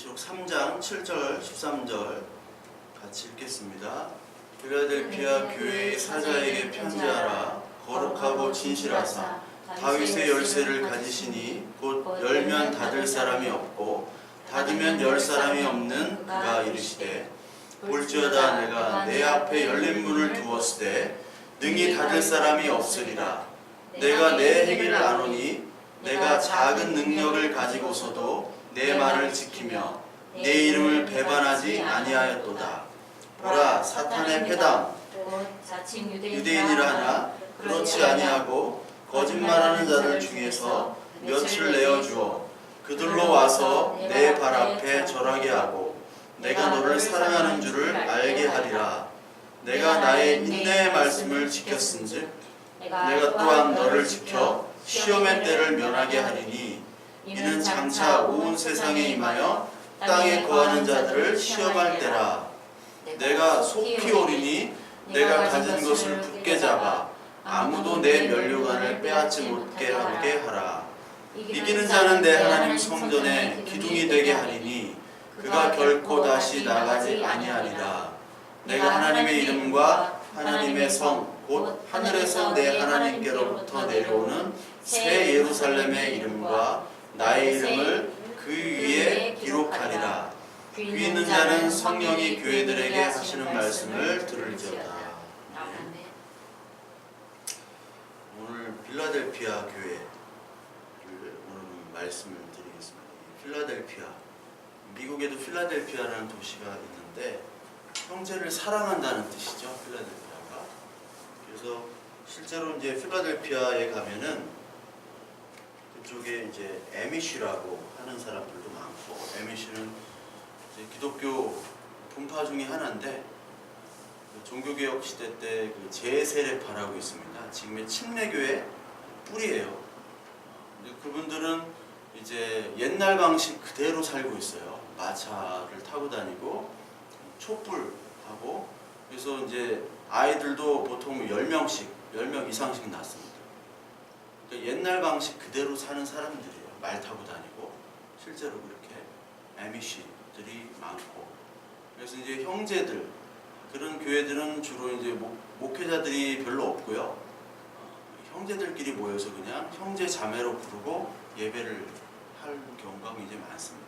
계시록 3장 7절 13절 같이 읽겠습니다. 필라델피아 교회의 사자에게 편지하라. 거룩하고 진실하사 다윗의 열쇠를 가지시니 곧 열면 닫을 사람이 없고 닫으면 열 사람이 없는 그가 이르시되 볼지어다 내가 내 앞에 열린 문을 두었을 때 능히 닫을 사람이 없으리라. 내가 내 행위를 아노니 내가 작은 능력을 가지고서도 내 말을 지키며 내 이름을 배반하지 아니하였도다. 보라 사탄의 패당 유대인이라 하나 그렇지 아니하고 거짓말하는 자들 중에서 몇을 내어주어 그들로 와서 내 발 앞에 절하게 하고 내가 너를 사랑하는 줄을 알게 하리라. 내가 나의 인내의 말씀을 지켰은즉 내가 또한 너를 지켜 시험의 때를 면하게 하리니 이는 장차 온 세상에 임하여 땅에 거하는 자들을 시험할 때라. 내가 속히 오리니 내가 가진 것을 굳게 잡아 아무도 내 면류관을 빼앗지 못하게 하라. 이기는 자는 내 하나님 성전에 기둥이 되게 하리니 그가 결코 다시 나가지 아니하리라. 내가 하나님의 이름과 하나님의 성 곧 하늘에서 내 하나님께로부터 내려오는 새 예루살렘의 이름과 나의 이름을 그 위에 기록하리라. 귀 있는 자는 성령이 교회들에게 하시는 말씀을 들을지어다. 오늘 필라델피아 교회를 오늘 말씀을 드리겠습니다. 필라델피아, 미국에도 필라델피아라는 도시가 있는데 형제를 사랑한다는 뜻이죠. 필라델피아가. 그래서 실제로 이제 필라델피아에 가면은 그쪽에 이제 에미쉬라고 하는 사람들도 많고, 에미쉬는 이제 기독교 분파 중에 하나인데 종교개혁 시대 때 그 제세례파라고 있습니다. 지금의 침례교회 뿌리예요. 그분들은 이제 옛날 방식 그대로 살고 있어요. 마차를 타고 다니고 촛불하고, 그래서 이제 아이들도 보통 10명씩, 10명 이상씩 낳습니다. 그러니까 옛날 방식 그대로 사는 사람들이에요. 말 타고 다니고 실제로 그렇게 에미쉬들이 많고, 그래서 이제 형제들, 그런 교회들은 주로 이제 목회자들이 별로 없고요. 형제들끼리 모여서 그냥 형제 자매로 부르고 예배를 할 경우가 굉장히 많습니다.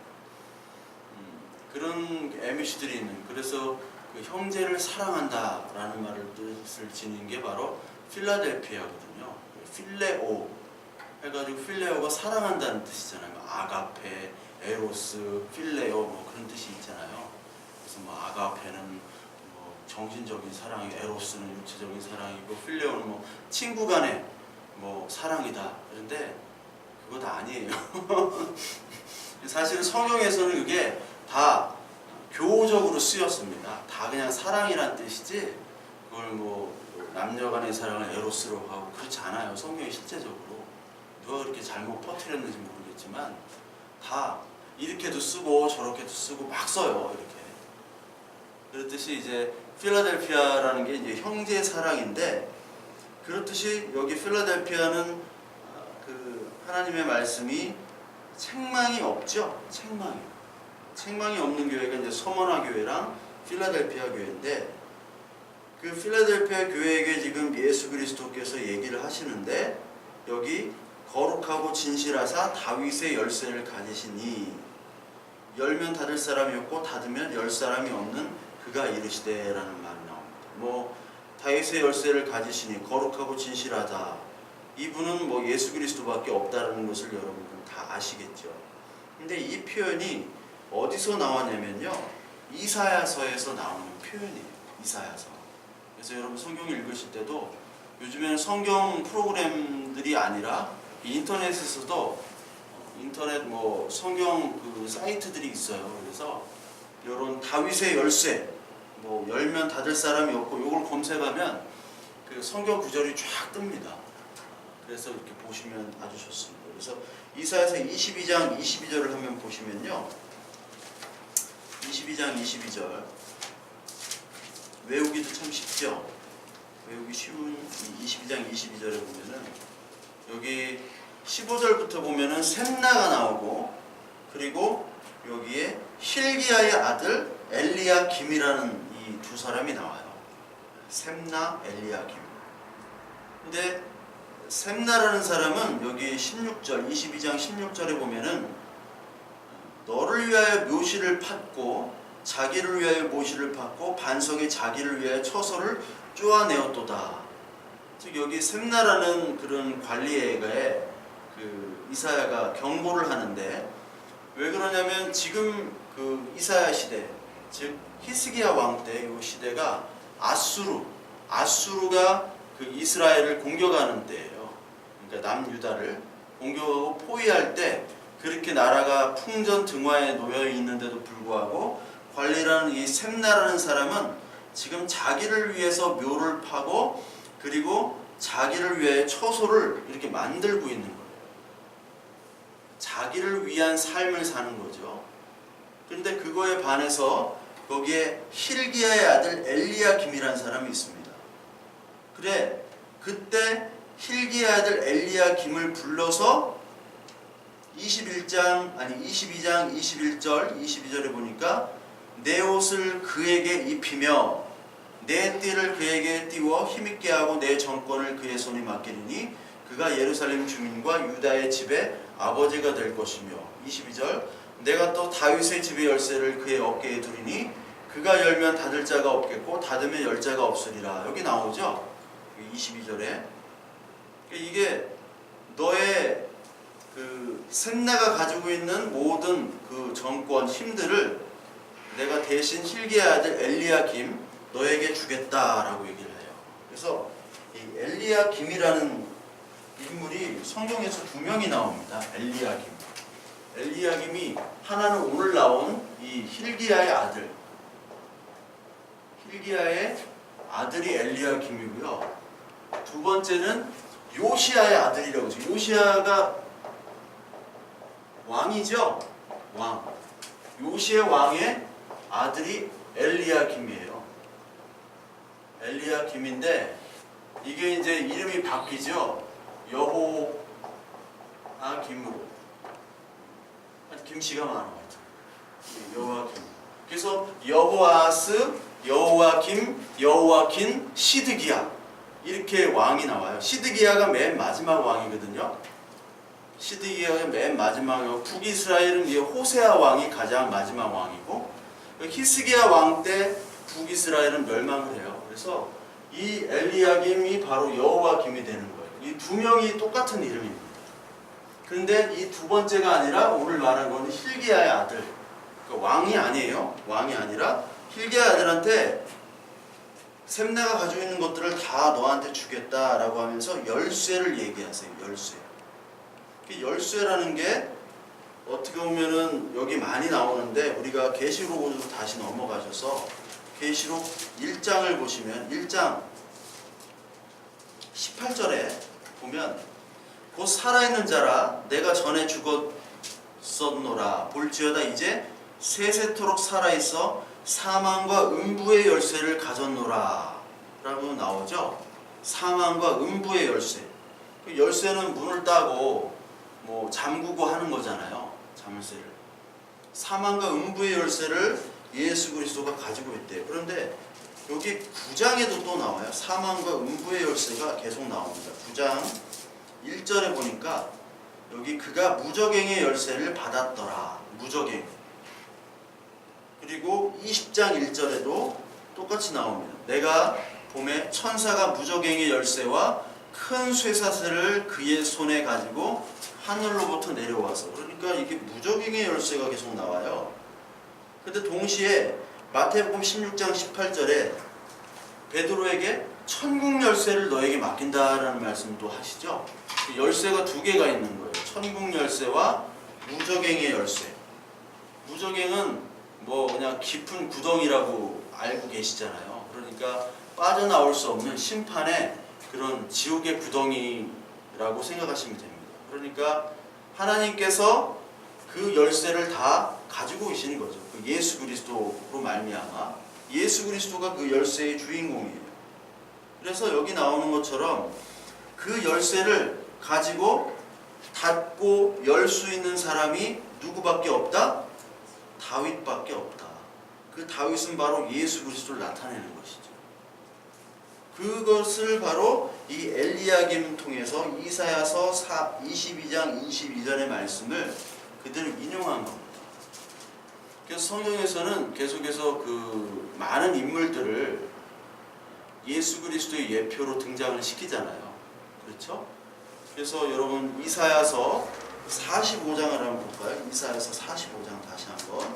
그런 에미쉬들이 있는, 그래서 그 형제를 사랑한다라는 말을 뜻을 지닌 게 바로 필라델피아거든요. 필레오 해가지고, 필레오가 사랑한다는 뜻이잖아요. 아가페, 에로스, 필레오 뭐 그런 뜻이 있잖아요. 그래서 뭐 아가페는 뭐 정신적인 사랑이, 에로스는 육체적인 사랑이고, 필레오는 뭐 친구 간의 뭐 사랑이다. 그런데 그거 다 아니에요. 사실은 성경에서는 그게 다 교우적으로 쓰였습니다. 다 그냥 사랑이란 뜻이지 그걸 뭐 남녀 간의 사랑을 에로스로 하고 그렇지 않아요. 성경이 실제적으로 누가 그렇게 잘못 퍼뜨렸는지 모르겠지만 다 이렇게도 쓰고 저렇게도 쓰고 막 써요. 이렇게. 그렇듯이 이제 필라델피아라는 게 이제 형제 사랑인데, 그렇듯이 여기 필라델피아는 그 하나님의 말씀이 책망이 없죠. 책망이 없는 교회가 이제 서머나 교회랑 필라델피아 교회인데, 그 필라델피아 교회에게 지금 예수 그리스도께서 얘기를 하시는데, 여기 거룩하고 진실하사 다윗의 열쇠를 가지시니 열면 닫을 사람이 없고 닫으면 열 사람이 없는 그가 이르시되라는 말이 나옵니다. 뭐 다윗의 열쇠를 가지시니 거룩하고 진실하다, 이분은 뭐 예수 그리스도밖에 없다는 것을 여러분들 다 아시겠죠. 근데 이 표현이 어디서 나왔냐면요, 이사야서에서 나오는 표현이에요. 이사야서. 그래서 여러분 성경 읽으실 때도 요즘에는 성경 프로그램들이 아니라 인터넷에서도 인터넷 뭐 성경 그 사이트들이 있어요. 그래서 이런 다윗의 열쇠, 뭐 열면 닫을 사람이 없고, 이걸 검색하면 그 성경 구절이 쫙 뜹니다. 그래서 이렇게 보시면 아주 좋습니다. 그래서 이사야서 22장 22절을 한번 보시면요, 22장 22절 외우기도 참 쉽죠. 외우기 쉬운 22장 22절에 보면은 여기 15절부터 보면은 샘나가 나오고, 그리고 여기에 힐기야의 아들 엘리야김이라는 이 두 사람이 나와요. 셈나, 엘리야김. 근데 셈나라는 사람은 여기 16절, 22장 16절에 보면은 너를 위하여 묘시를 팠고 자기를 위하여 모시를 팠고 반석에 자기를 위하여 처소를 쪼아내었도다. 즉 여기 셈나라는 그런 관리에게 그 이사야가 경고를 하는데, 왜 그러냐면 지금 그 이사야 시대, 즉 히스기야 왕 때 이 시대가 아수르가 그 이스라엘을 공격하는 때예요. 그러니까 남유다를 공격하고 포위할 때 그렇게 나라가 풍전등화에 놓여 있는데도 불구하고 관리라는 이 셈나라는 사람은 지금 자기를 위해서 묘를 파고 그리고 자기를 위해 처소를 이렇게 만들고 있는 거예요. 자기를 위한 삶을 사는 거죠. 그런데 그거에 반해서 거기에 힐기야의 아들 엘리야김이라는 사람이 있습니다. 그래, 그때 힐기야의 아들 엘리야김을 불러서 22장 21절 22절에 보니까 내 옷을 그에게 입히며 내 띠를 그에게 띄워 힘있게 하고 내 정권을 그의 손에 맡기리니 그가 예루살렘 주민과 유다의 집에 아버지가 될 것이며, 22절 내가 또 다윗의 집의 열쇠를 그의 어깨에 두리니 그가 열면 닫을 자가 없겠고 닫으면 열 자가 없으리라. 여기 나오죠? 22절에. 이게 너의 그 셈나가 가지고 있는 모든 그 정권 힘들을 내가 대신 힐기야 아들 엘리야김 너에게 주겠다라고 얘기를 해요. 그래서 이 엘리야김이라는 인물이 성경에서 두 명이 나옵니다. 엘리야김이 하나는 오늘 나온 이 힐기야의 아들이 엘리야김이고요. 두 번째는 요시야의 아들이라고 해서, 요시야가 왕이죠. 요시야 왕의 아들이 엘리야김이에요. 엘리야김인데 이게 이제 이름이 바뀌죠. 여호아김으로. 김씨가 많아요. 여호아김. 그래서 여호아스, 여호아긴, 시드기야, 이렇게 왕이 나와요. 시드기야가 맨 마지막 왕이거든요. 시드기야가 맨 마지막이고, 북이스라엘은 이제 호세아 왕이 가장 마지막 왕이고, 히스기야 왕 때 북이스라엘은 멸망을 해요. 그래서 이 엘리야김이 바로 여호아김이 되는 거예요. 이 두 명이 똑같은 이름입니다. 그런데 이 두 번째가 아니라 오늘 말한 건 힐기야의 아들, 그러니까 왕이 아니에요. 왕이 아니라 힐기야의 아들한테 셈나가 가지고 있는 것들을 다 너한테 주겠다라고 하면서 열쇠를 얘기하세요. 열쇠라는 게 어떻게 보면은 여기 많이 나오는데, 우리가 계시록으로 다시 넘어가셔서 계시록 1장을 보시면 1장 18절에 보면 곧 살아있는 자라 내가 전에 죽었었노라 볼지어다 이제 세세토록 살아있어 사망과 음부의 열쇠를 가졌노라 라고 나오죠. 사망과 음부의 열쇠. 열쇠는 문을 따고 뭐 잠그고 하는 거잖아요. 자물쇠를. 사망과 음부의 열쇠를 예수 그리스도가 가지고 있대요. 그런데 여기 9장에도 또 나와요. 사망과 음부의 열쇠가 계속 나옵니다. 9장 1절에 보니까 여기 그가 무저갱의 열쇠를 받았더라. 무저갱. 그리고 20장 1절에도 똑같이 나옵니다. 내가 봄에 천사가 무저갱의 열쇠와 큰 쇠사슬을 그의 손에 가지고 하늘로부터 내려와서, 그러니까 이게 무저갱의 열쇠가 계속 나와요. 근데 동시에 마태복음 16장 18절에 베드로에게 천국 열쇠를 너에게 맡긴다라는 말씀도 하시죠. 열쇠가 두 개가 있는 거예요. 천국 열쇠와 무저갱의 열쇠. 무저갱은 뭐 그냥 깊은 구덩이라고 알고 계시잖아요. 그러니까 빠져나올 수 없는 심판의 그런 지옥의 구덩이라고 생각하시면 됩니다. 그러니까 하나님께서 그 열쇠를 다 가지고 계시는 거죠. 그 예수 그리스도로 말미암아 예수 그리스도가 그 열쇠의 주인공이에요. 그래서 여기 나오는 것처럼 그 열쇠를 가지고 닫고 열 수 있는 사람이 누구밖에 없다? 다윗밖에 없다. 그 다윗은 바로 예수 그리스도를 나타내는 것이죠. 그것을 바로 이 엘리야김 통해서 이사야서 22장 22절의 말씀을 그대로 인용한 겁니다. 그래서 성경에서는 계속해서 그 많은 인물들을 예수 그리스도의 예표로 등장을 시키잖아요. 그렇죠? 그래서 여러분 이사야서 45장을 한번 볼까요? 이사야서 45장 다시 한번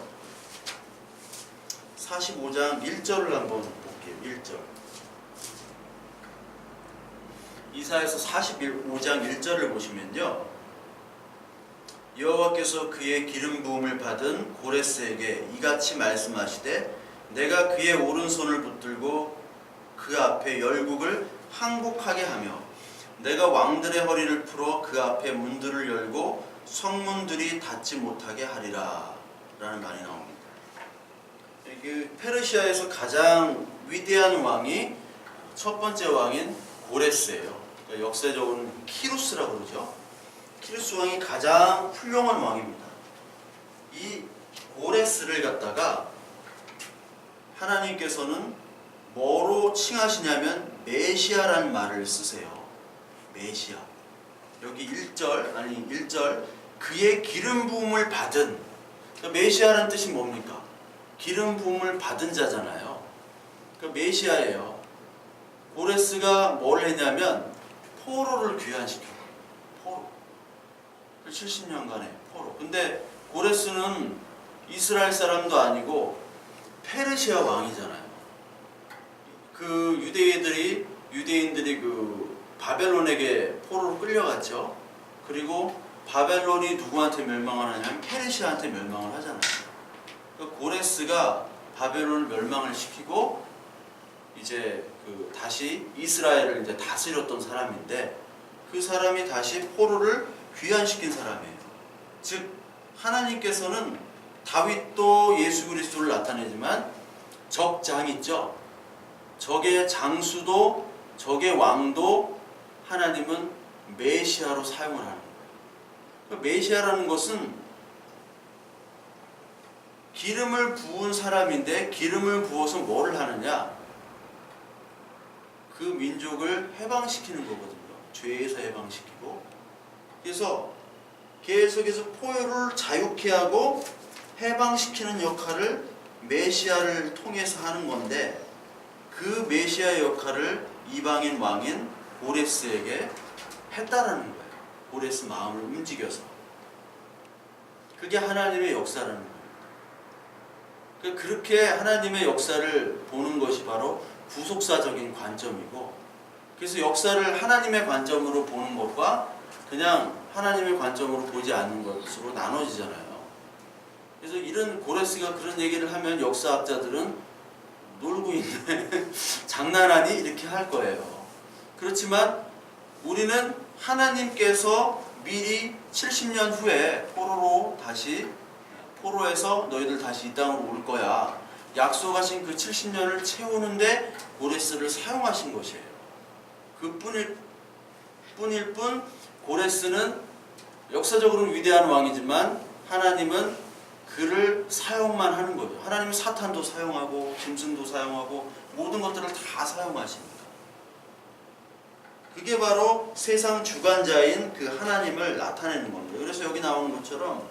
45장 1절을 한번 볼게요. 1절 이사야서 45장 1절을 보시면요, 여호와께서 그의 기름 부음을 받은 고레스에게 이같이 말씀하시되 내가 그의 오른손을 붙들고 그 앞에 열국을 항복하게 하며 내가 왕들의 허리를 풀어 그 앞에 문들을 열고 성문들이 닫지 못하게 하리라 라는 말이 나옵니다. 그 페르시아에서 가장 위대한 왕이 첫 번째 왕인 고레스예요. 그러니까 역사적으로는 키루스라고 그러죠. 키루스 왕이 가장 훌륭한 왕입니다. 이 고레스를 갖다가 하나님께서는 뭐로 칭하시냐면 메시아라는 말을 쓰세요. 메시아. 여기 1절 그의 기름 부음을 받은, 그러니까 메시아라는 뜻이 뭡니까? 기름 부음을 받은 자잖아요. 그러니까 메시아예요. 고레스가 뭘 했냐면 포로를 귀환시켜. 포로. 70년간의 포로. 근데 고레스는 이스라엘 사람도 아니고 페르시아 왕이잖아요. 그 유대인들이 그 바벨론에게 포로로 끌려갔죠. 그리고 바벨론이 누구한테 멸망을 하냐면 페르시아한테 멸망을 하잖아요. 그러니까 고레스가 바벨론을 멸망을 시키고 이제 그 다시 이스라엘을 이제 다스렸던 사람인데, 그 사람이 다시 포로를 귀환시킨 사람이에요. 즉 하나님께서는 다윗도 예수 그리스도를 나타내지만 적장 있죠. 적의 장수도 적의 왕도 하나님은 메시아로 사용을 하는 거예요. 메시아라는 것은 기름을 부은 사람인데 기름을 부어서 뭐를 하느냐? 그 민족을 해방시키는 거거든요. 죄에서 해방시키고. 그래서 계속해서 포로를 자유케 하고 해방시키는 역할을 메시아를 통해서 하는 건데, 그 메시아의 역할을 이방인 왕인 고레스에게 했다라는 거예요. 고레스 마음을 움직여서. 그게 하나님의 역사라는 거예요. 그렇게 하나님의 역사를 보는 것이 바로 구속사적인 관점이고, 그래서 역사를 하나님의 관점으로 보는 것과 그냥 하나님의 관점으로 보지 않는 것으로 나눠지잖아요. 그래서 이런 고레스가 그런 얘기를 하면 역사학자들은 놀고 있네, 장난하니? 이렇게 할 거예요. 그렇지만 우리는 하나님께서 미리 70년 후에 포로에서 너희들 다시 이 땅으로 올 거야, 약속하신 그 70년을 채우는데 고레스를 사용하신 것이에요. 그뿐일 뿐 고레스는 역사적으로는 위대한 왕이지만 하나님은 그를 사용만 하는 거죠. 하나님은 사탄도 사용하고 짐승도 사용하고 모든 것들을 다 사용하십니다. 그게 바로 세상 주관자인 그 하나님을 나타내는 겁니다. 그래서 여기 나오는 것처럼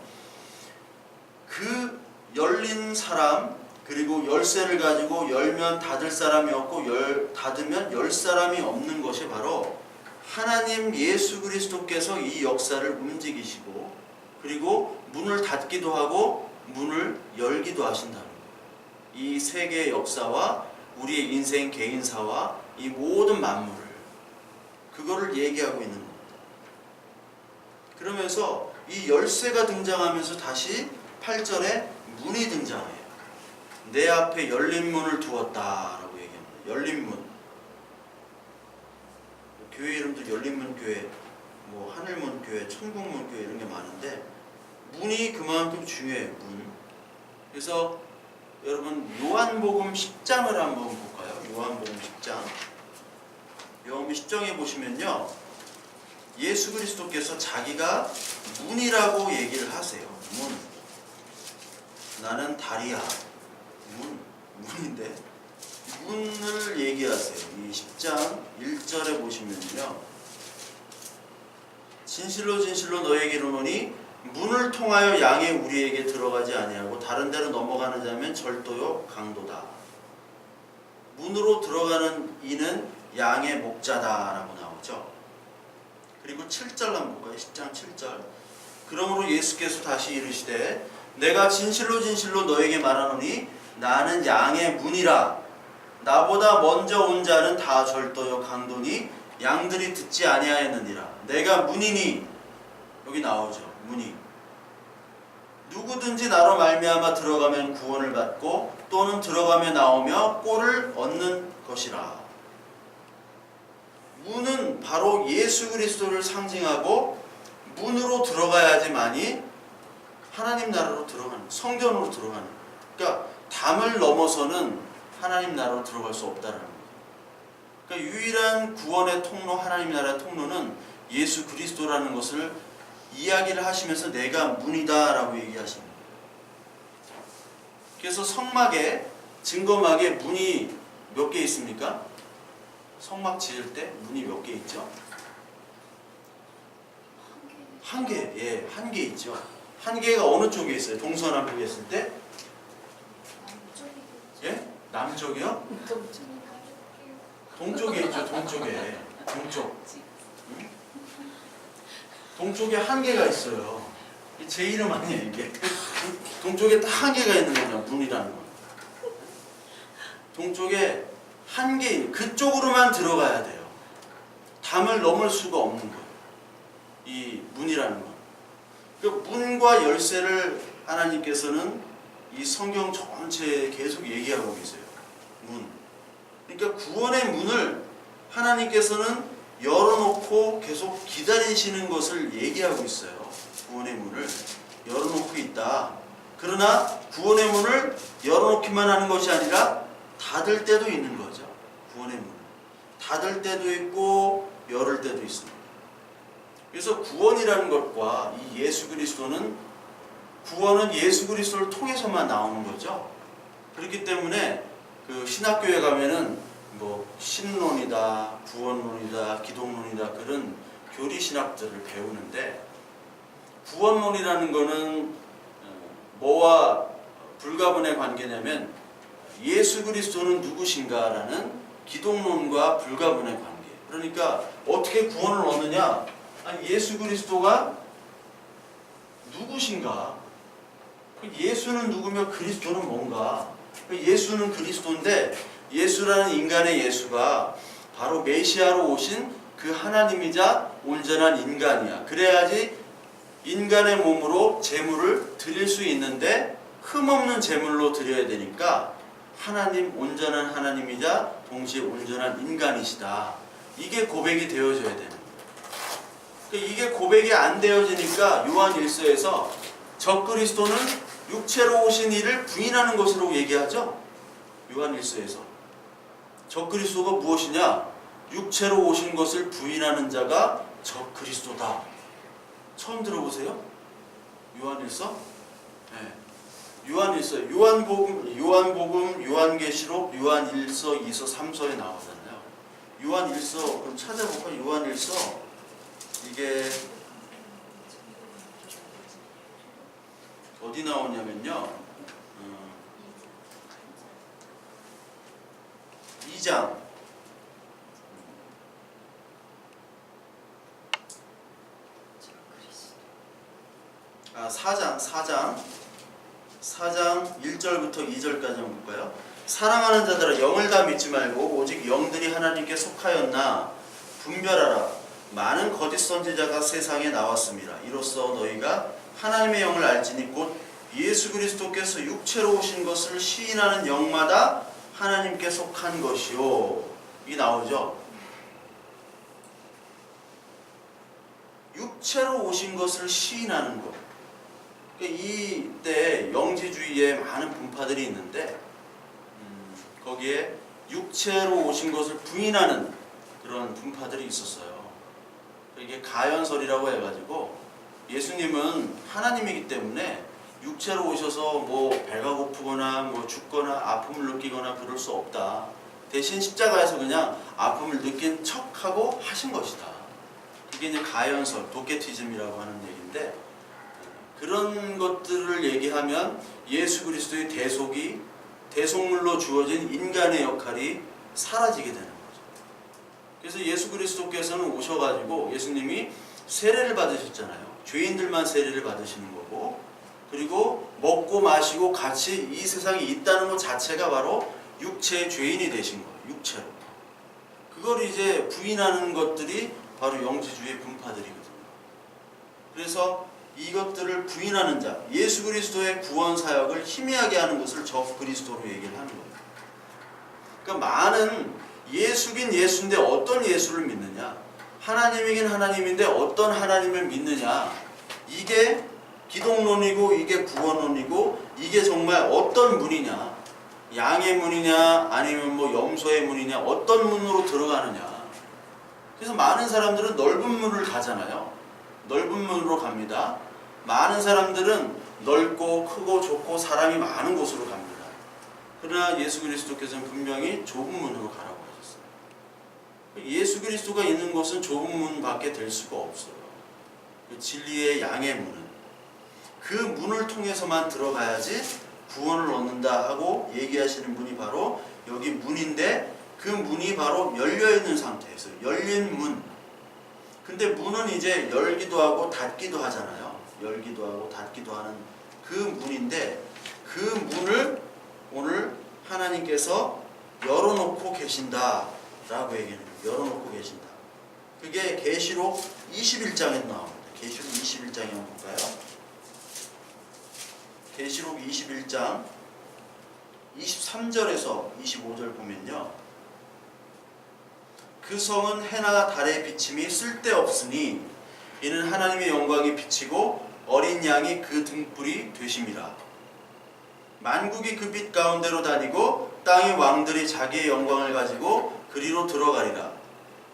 그 열린 사람, 그리고 열쇠를 가지고 열면 닫을 사람이 없고 닫으면 열 사람이 없는 것이 바로 하나님 예수 그리스도께서 이 역사를 움직이시고, 그리고 문을 닫기도 하고 문을 열기도 하신다는 거예요. 이 세계의 역사와 우리의 인생 개인사와 이 모든 만물을, 그거를 얘기하고 있는 겁니다. 그러면서 이 열쇠가 등장하면서 다시 8절에 문이 등장해요. 내 앞에 열린 문을 두었다라고 얘기합니다. 열린 문. 교회 이름도 열린문 교회, 뭐 하늘문 교회, 천국문 교회 이런 게 많은데 문이 그만큼 중요해요. 문. 그래서 여러분 요한복음 10장을 한번 볼까요? 요한복음 10장. 요한복음 10장에 보시면요, 예수 그리스도께서 자기가 문이라고 얘기를 하세요. 문. 나는 다리야. 문인데 문을 얘기하세요. 이 10장 1절에 보시면요. 진실로 진실로 너에게 이르노니 문을 통하여 양이 우리에게 들어가지 아니하고 다른 데로 넘어가는 자면 절도요 강도다. 문으로 들어가는 이는 양의 목자다라고 나오죠. 그리고 7절 한번 볼까요? 10장 7절. 그러므로 예수께서 다시 이르시되 내가 진실로 진실로 너에게 말하노니 나는 양의 문이라. 나보다 먼저 온 자는 다 절도요 강도니 양들이 듣지 아니하였느니라. 내가 문이니, 여기 나오죠. 문이. 누구든지 나로 말미암아 들어가면 구원을 받고 또는 들어가며 나오며 꼴을 얻는 것이라. 문은 바로 예수 그리스도를 상징하고 문으로 들어가야지만이 하나님 나라로 들어가는, 성전으로 들어가는. 그러니까 담을 넘어서는 하나님 나라로 들어갈 수 없다라는 거예요. 그러니까 유일한 구원의 통로, 하나님 나라의 통로는 예수 그리스도라는 것을 이야기를 하시면서 내가 문이다 라고 얘기하십니다. 그래서 성막에, 증거막에 문이 몇 개 있습니까? 성막 지을 때 문이 몇 개 있죠? 한 개. 예, 한 개 있죠. 한 개가 어느 쪽에 있어요? 동서남북에 있을 때? 예? 남쪽이요? 동쪽에 있죠. 동쪽에. 동쪽. 응? 동쪽에 한 개가 있어요. 제 이름 아니에요 이게. 동쪽에 딱 한 개가 있는 거냐, 문이라는 건. 동쪽에 한 개, 그쪽으로만 들어가야 돼요. 담을 넘을 수가 없는 거예요. 이 문이라는 건. 그 문과 열쇠를 하나님께서는 이 성경 전체에 계속 얘기하고 계세요. 문. 그러니까 구원의 문을 하나님께서는 열어놓고 계속 기다리시는 것을 얘기하고 있어요. 구원의 문을 열어놓고 있다. 그러나 구원의 문을 열어놓기만 하는 것이 아니라 닫을 때도 있는 거죠. 구원의 문을 닫을 때도 있고 열을 때도 있습니다. 그래서 구원이라는 것과 이 예수 그리스도는, 구원은 예수 그리스도를 통해서만 나오는 거죠. 그렇기 때문에 그 신학교에 가면은 뭐 신론이다, 구원론이다, 기독론이다, 그런 교리 신학들을 배우는데, 구원론이라는 거는 뭐와 불가분의 관계냐면 예수 그리스도는 누구신가라는 기독론과 불가분의 관계. 그러니까 어떻게 구원을 얻느냐? 아니, 예수 그리스도가 누구신가? 예수는 누구며 그리스도는 뭔가? 예수는 그리스도인데, 예수라는 인간의 예수가 바로 메시아로 오신 그 하나님이자 온전한 인간이야. 그래야지 인간의 몸으로 제물을 드릴 수 있는데 흠없는 제물로 드려야 되니까 하나님, 온전한 하나님이자 동시에 온전한 인간이시다. 이게 고백이 되어져야 되는 거예요. 이게 고백이 안 되어지니까 요한 1서에서 적그리스도는 육체로 오신 이를 부인하는 것으로 얘기하죠. 요한 1서에서 적그리스도가 무엇이냐? 육체로 오신 것을 부인하는 자가 적그리스도다. 처음 들어보세요? 요한 1서? 네. 요한 1서, 요한복음, 요한계시록, 요한 1서, 2서, 3서에 나오잖아요. 요한 1서, 그럼 찾아볼까? 요한 1서, 이게 어디 나오냐면요. 2장. 4장 1절부터 2절까지 한번 볼까요? 사랑하는 자들아, 영을 다 믿지 말고 오직 영들이 하나님께 속하였나 분별하라. 많은 거짓 선지자가 세상에 나왔습니다. 이로써 너희가 하나님의 영을 알지니 곧 예수 그리스도께서 육체로 오신 것을 시인하는 영마다 하나님께 속한 것이요. 이게 나오죠. 육체로 오신 것을 시인하는 것. 이때 영지주의에 많은 분파들이 있는데 거기에 육체로 오신 것을 부인하는 그런 분파들이 있었어요. 이게 가연설이라고 해가지고 예수님은 하나님이기 때문에 육체로 오셔서 뭐 배가 고프거나 뭐 죽거나 아픔을 느끼거나 그럴 수 없다. 대신 십자가에서 그냥 아픔을 느낀 척하고 하신 것이다. 이게 이제 가연설, 도케티즘이라고 하는 얘기인데, 그런 것들을 얘기하면 예수 그리스도의 대속물로 주어진 인간의 역할이 사라지게 되는 거죠. 그래서 예수 그리스도께서는 오셔가지고 예수님이 세례를 받으셨잖아요. 죄인들만 세례를 받으시는 거고, 그리고 먹고 마시고 같이 이 세상에 있다는 것 자체가 바로 육체의 죄인이 되신 거예요. 육체로. 그걸 이제 부인하는 것들이 바로 영지주의 분파들이거든요. 그래서 이것들을 부인하는 자, 예수 그리스도의 구원 사역을 희미하게 하는 것을 적그리스도로 얘기를 하는 거예요. 그러니까 많은 예수긴 예수인데 어떤 예수를 믿느냐, 하나님이긴 하나님인데 어떤 하나님을 믿느냐, 이게 기독론이고 이게 구원론이고 이게 정말 어떤 문이냐, 양의 문이냐 아니면 뭐 염소의 문이냐, 어떤 문으로 들어가느냐. 그래서 많은 사람들은 넓은 문을 가잖아요. 넓은 문으로 갑니다. 많은 사람들은 넓고 크고 좁고 사람이 많은 곳으로 갑니다. 그러나 예수 그리스도께서는 분명히 좁은 문으로 가라고 하셨어요. 예수 그리스도가 있는 곳은 좁은 문밖에 될 수가 없어요. 그 진리의 양의 문은 그 문을 통해서만 들어가야지 구원을 얻는다 하고 얘기하시는 분이 바로 여기 문인데, 그 문이 바로 열려있는 상태에서 열린 문. 근데 문은 이제 열기도 하고 닫기도 하잖아요. 열기도 하고 닫기도 하는 그 문인데, 그 문을 오늘 하나님께서 열어놓고 계신다 라고 얘기해요. 열어놓고 계신다. 그게 계시록 21장에 나옵니다. 계시록 21장에 한번 볼까요? 계시록 21장 23절에서 25절 보면요, 그 성은 해나 달의 비침이 쓸데없으니 이는 하나님의 영광이 비치고 어린 양이 그 등불이 되심이라. 만국이 그 빛 가운데로 다니고 땅의 왕들이 자기의 영광을 가지고 그리로 들어가리라.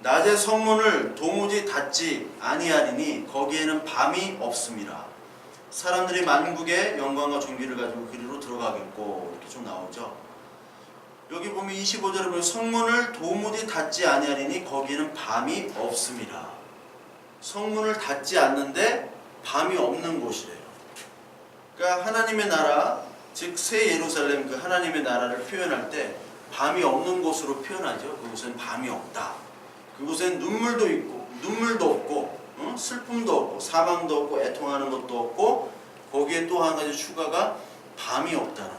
낮에 성문을 도무지 닫지 아니하리니 거기에는 밤이 없음이라. 사람들이 만국의 영광과 존귀를 가지고 그리로 들어가겠고, 이렇게 좀 나오죠. 여기 보면 25절에 보면 성문을 도무지 닫지 아니하리니 거기에는 밤이 없음이라. 성문을 닫지 않는데 밤이 없는 곳이래요. 그러니까 하나님의 나라, 즉 새 예루살렘, 그 하나님의 나라를 표현할 때 밤이 없는 곳으로 표현하죠. 그곳엔 밤이 없다. 그곳엔 눈물도 있고 눈물도 없고 슬픔도 없고 사망도 없고 애통하는 것도 없고, 거기에 또 한 가지 추가가 밤이 없다는.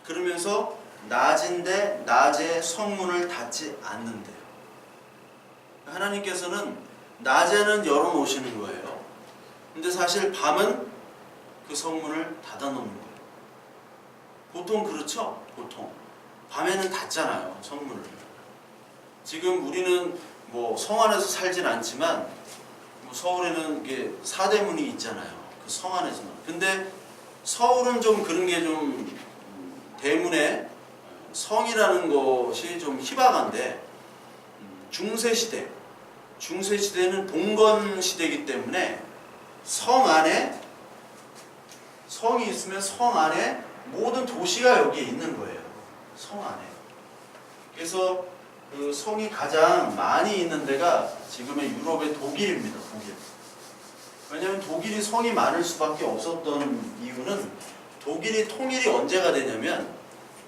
그러면서 낮인데 낮에 성문을 닫지 않는데요. 하나님께서는 낮에는 열어놓으시는 거예요. 근데 사실 밤은 그 성문을 닫아놓는 거예요. 보통 그렇죠? 보통 밤에는 닫잖아요, 성문을. 지금 우리는 뭐 성 안에서 살진 않지만 뭐 서울에는 이게 사대문이 있잖아요. 그 성 안에서는. 근데 서울은 좀 그런 게 좀 대문에 성이라는 것이 좀 희박한데, 중세시대는 봉건 시대이기 때문에 성 안에, 성이 있으면 성 안에 모든 도시가 여기에 있는 거예요. 성 안에. 그래서 그 성이 가장 많이 있는 데가 지금의 유럽의 독일입니다. 독일. 왜냐하면 독일이 성이 많을 수밖에 없었던 이유는, 독일이 통일이 언제가 되냐면,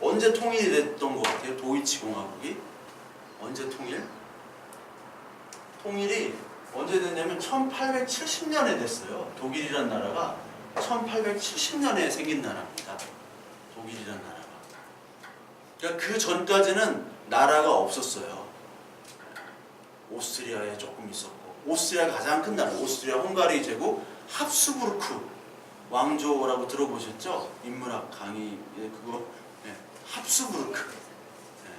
언제 통일이 됐던 것 같아요? 도이치 공화국이 언제 통일? 통일이 언제 됐냐면 1870년에 됐어요. 독일이란 나라가 1870년에 생긴 나라입니다. 독일이란 나라가. 그러니까 그 전까지는 나라가 없었어요. 오스트리아에 조금 있었고, 오스트리아가 가장 큰 나라, 오스트리아 헝가리 제국 합스부르크 왕조라고 들어보셨죠? 인문학 강의 그거. 네. 합스부르크. 네.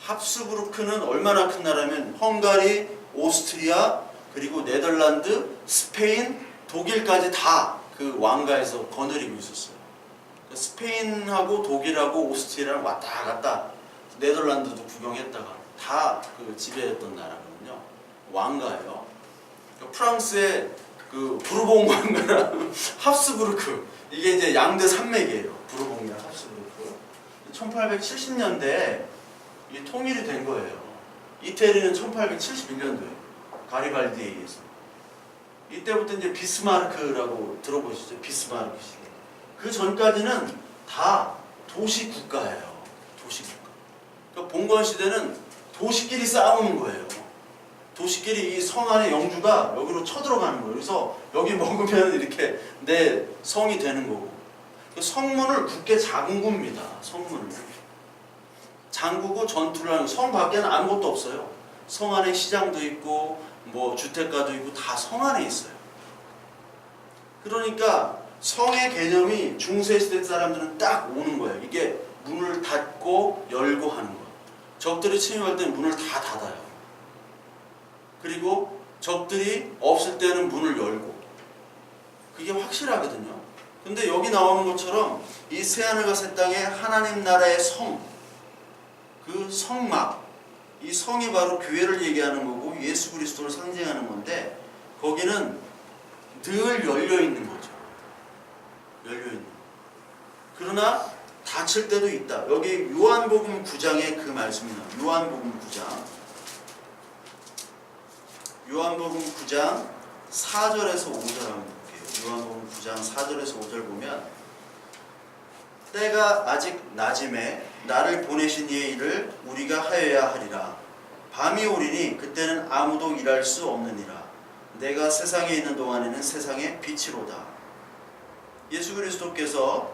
합스부르크는 얼마나 큰 나라면 헝가리, 오스트리아, 그리고 네덜란드, 스페인, 독일까지 다 그 왕가에서 거느리고 있었어요. 그러니까 스페인하고 독일하고 오스트리아를 왔다 갔다, 네덜란드도 구경했다가 다 그 지배했던 나라거든요. 왕가예요. 그러니까 프랑스의 그 그 부르봉관과랑 합스부르크, 이게 이제 양대 산맥이에요. 부르봉이랑 합스부르크. 1870년대에 이 통일이 된 거예요. 이태리는 1871년도에 가리발디에 의해서. 이때부터 이제 비스마르크라고 들어보시죠? 비스마르크 시대. 그 전까지는 다 도시 국가예요. 도시 국가. 그러니까 봉건 시대는 도시끼리 싸우는 거예요. 도시끼리 이 성 안에 영주가 여기로 쳐들어가는 거예요. 그래서 여기 먹으면 이렇게 내 성이 되는 거고. 성문을 굳게 잠굽니다. 성문을. 잠그고 전투를 하는, 성 밖에는 아무것도 없어요. 성 안에 시장도 있고 뭐 주택가도 있고 다 성 안에 있어요. 그러니까 성의 개념이 중세시대 사람들은 딱 오는 거예요. 이게 문을 닫고 열고 하는 거예요. 적들이 침입할 때는 문을 다 닫아요. 그리고 적들이 없을 때는 문을 열고. 그게 확실하거든요. 근데 여기 나오는 것처럼 이 새하늘과 새 땅에 하나님 나라의 성, 그 성막, 이 성이 바로 교회를 얘기하는 거고 예수 그리스도를 상징하는 건데, 거기는 늘 열려 있는 거죠. 열려 있는. 그러나 닫힐 때도 있다. 여기 요한복음 9장에 그 말씀이 나와요. 요한복음 9장. 요한복음 9장 4절에서 5절 한번 볼게요. 요한복음 9장 4절에서 5절 보면, 때가 아직 낮음에 나를 보내신 이의 일을 우리가 하여야 하리라. 밤이 오리니 그때는 아무도 일할 수 없느니라. 내가 세상에 있는 동안에는 세상의 빛이로다. 예수 그리스도께서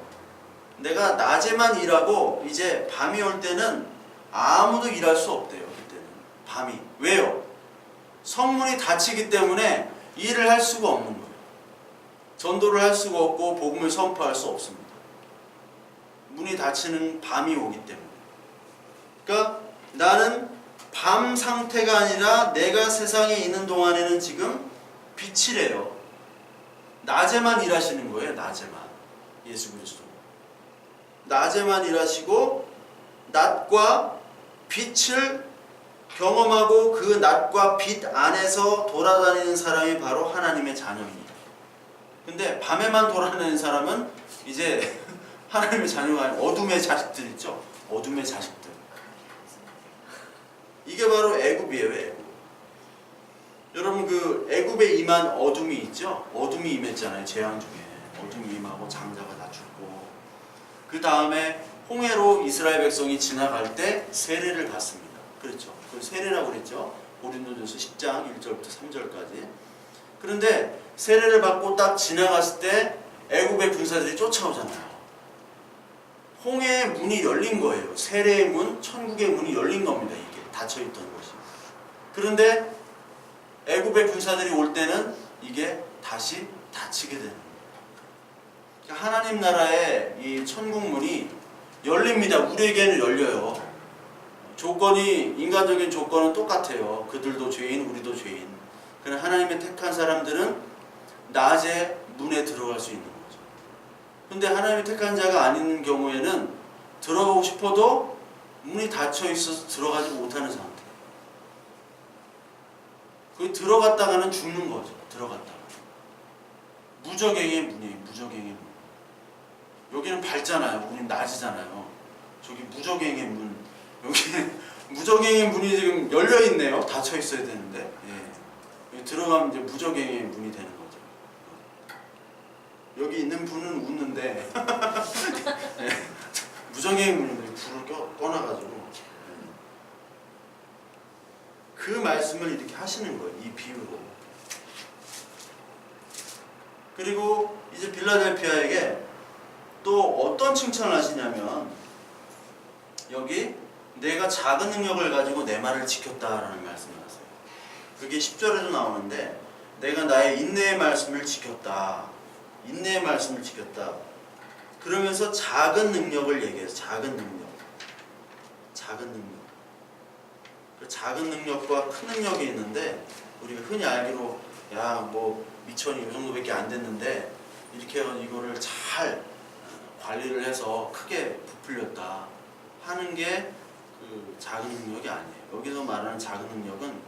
내가 낮에만 일하고 이제 밤이 올 때는 아무도 일할 수 없대요. 그때는 밤이. 왜요? 성문이 닫히기 때문에 일을 할 수가 없는 거예요. 전도를 할 수가 없고 복음을 선포할 수 없습니다. 문이 닫히는 밤이 오기 때문에. 그러니까 나는 밤 상태가 아니라 내가 세상에 있는 동안에는 지금 빛이래요. 낮에만 일하시는 거예요. 낮에만. 예수 그리스도. 낮에만 일하시고 낮과 빛을 경험하고 그 낮과 빛 안에서 돌아다니는 사람이 바로 하나님의 자녀입니다. 근데 밤에만 돌아다니는 사람은 이제 하나님의 자녀가 아닌 어둠의 자식들 있죠? 어둠의 자식들. 이게 바로 애굽이에요. 애굽. 여러분 그 애굽에 임한 어둠이 있죠? 어둠이 임했잖아요. 재앙 중에. 어둠이 임하고 장자가 다 죽고. 그 다음에 홍해로 이스라엘 백성이 지나갈 때 세례를 받습니다. 그렇죠? 그걸 세례라고 그랬죠? 고린도전서 10장 1절부터 3절까지. 그런데 세례를 받고 딱 지나갔을 때 애굽의 군사들이 쫓아오잖아요. 홍해의 문이 열린 거예요. 세례의 문, 천국의 문이 열린 겁니다. 이게 닫혀있던 것이. 그런데 애굽의 군사들이 올 때는 이게 다시 닫히게 되는 거예요. 그러니까 하나님 나라의 이 천국 문이 열립니다. 우리에게는 열려요. 조건이, 인간적인 조건은 똑같아요. 그들도 죄인, 우리도 죄인. 그러나 하나님의 택한 사람들은 낮에 문에 들어갈 수 있는 거죠. 근데 하나님의 택한 자가 아닌 경우에는 들어가고 싶어도 문이 닫혀 있어서 들어가지 못하는 상태. 그 들어갔다가는 죽는 거죠. 들어갔다가. 무적행의 문이에요. 무적행의 문. 여기는 밝잖아요. 우리는 낮이잖아요. 저기 무적행의 문. 여기 무적행의 문이 지금 열려 있네요. 닫혀 있어야 되는데. 예. 여기 들어가면 이제 무적행의 문이 되는 거죠. 여기 있는 분은 웃는데 예. 무적행의 문인데 불을 꺼놔가지고 그 말씀을 이렇게 하시는 거예요. 이 비유로. 그리고 이제 빌라델피아에게 또 어떤 칭찬을 하시냐면, 여기 내가 작은 능력을 가지고 내 말을 지켰다라는 말씀을 하세요. 그게 10절에도 나오는데, 내가 나의 인내의 말씀을 지켰다. 인내의 말씀을 지켰다. 그러면서 작은 능력을 얘기해서 작은 능력. 작은 능력. 그 작은 능력과 큰 능력이 있는데, 우리가 흔히 알기로 야 뭐 미천이 이 정도밖에 안 됐는데 이렇게 해서 이거를 잘 관리를 해서 크게 부풀렸다 하는 게 그 작은 능력이 아니에요. 여기서 말하는 작은 능력은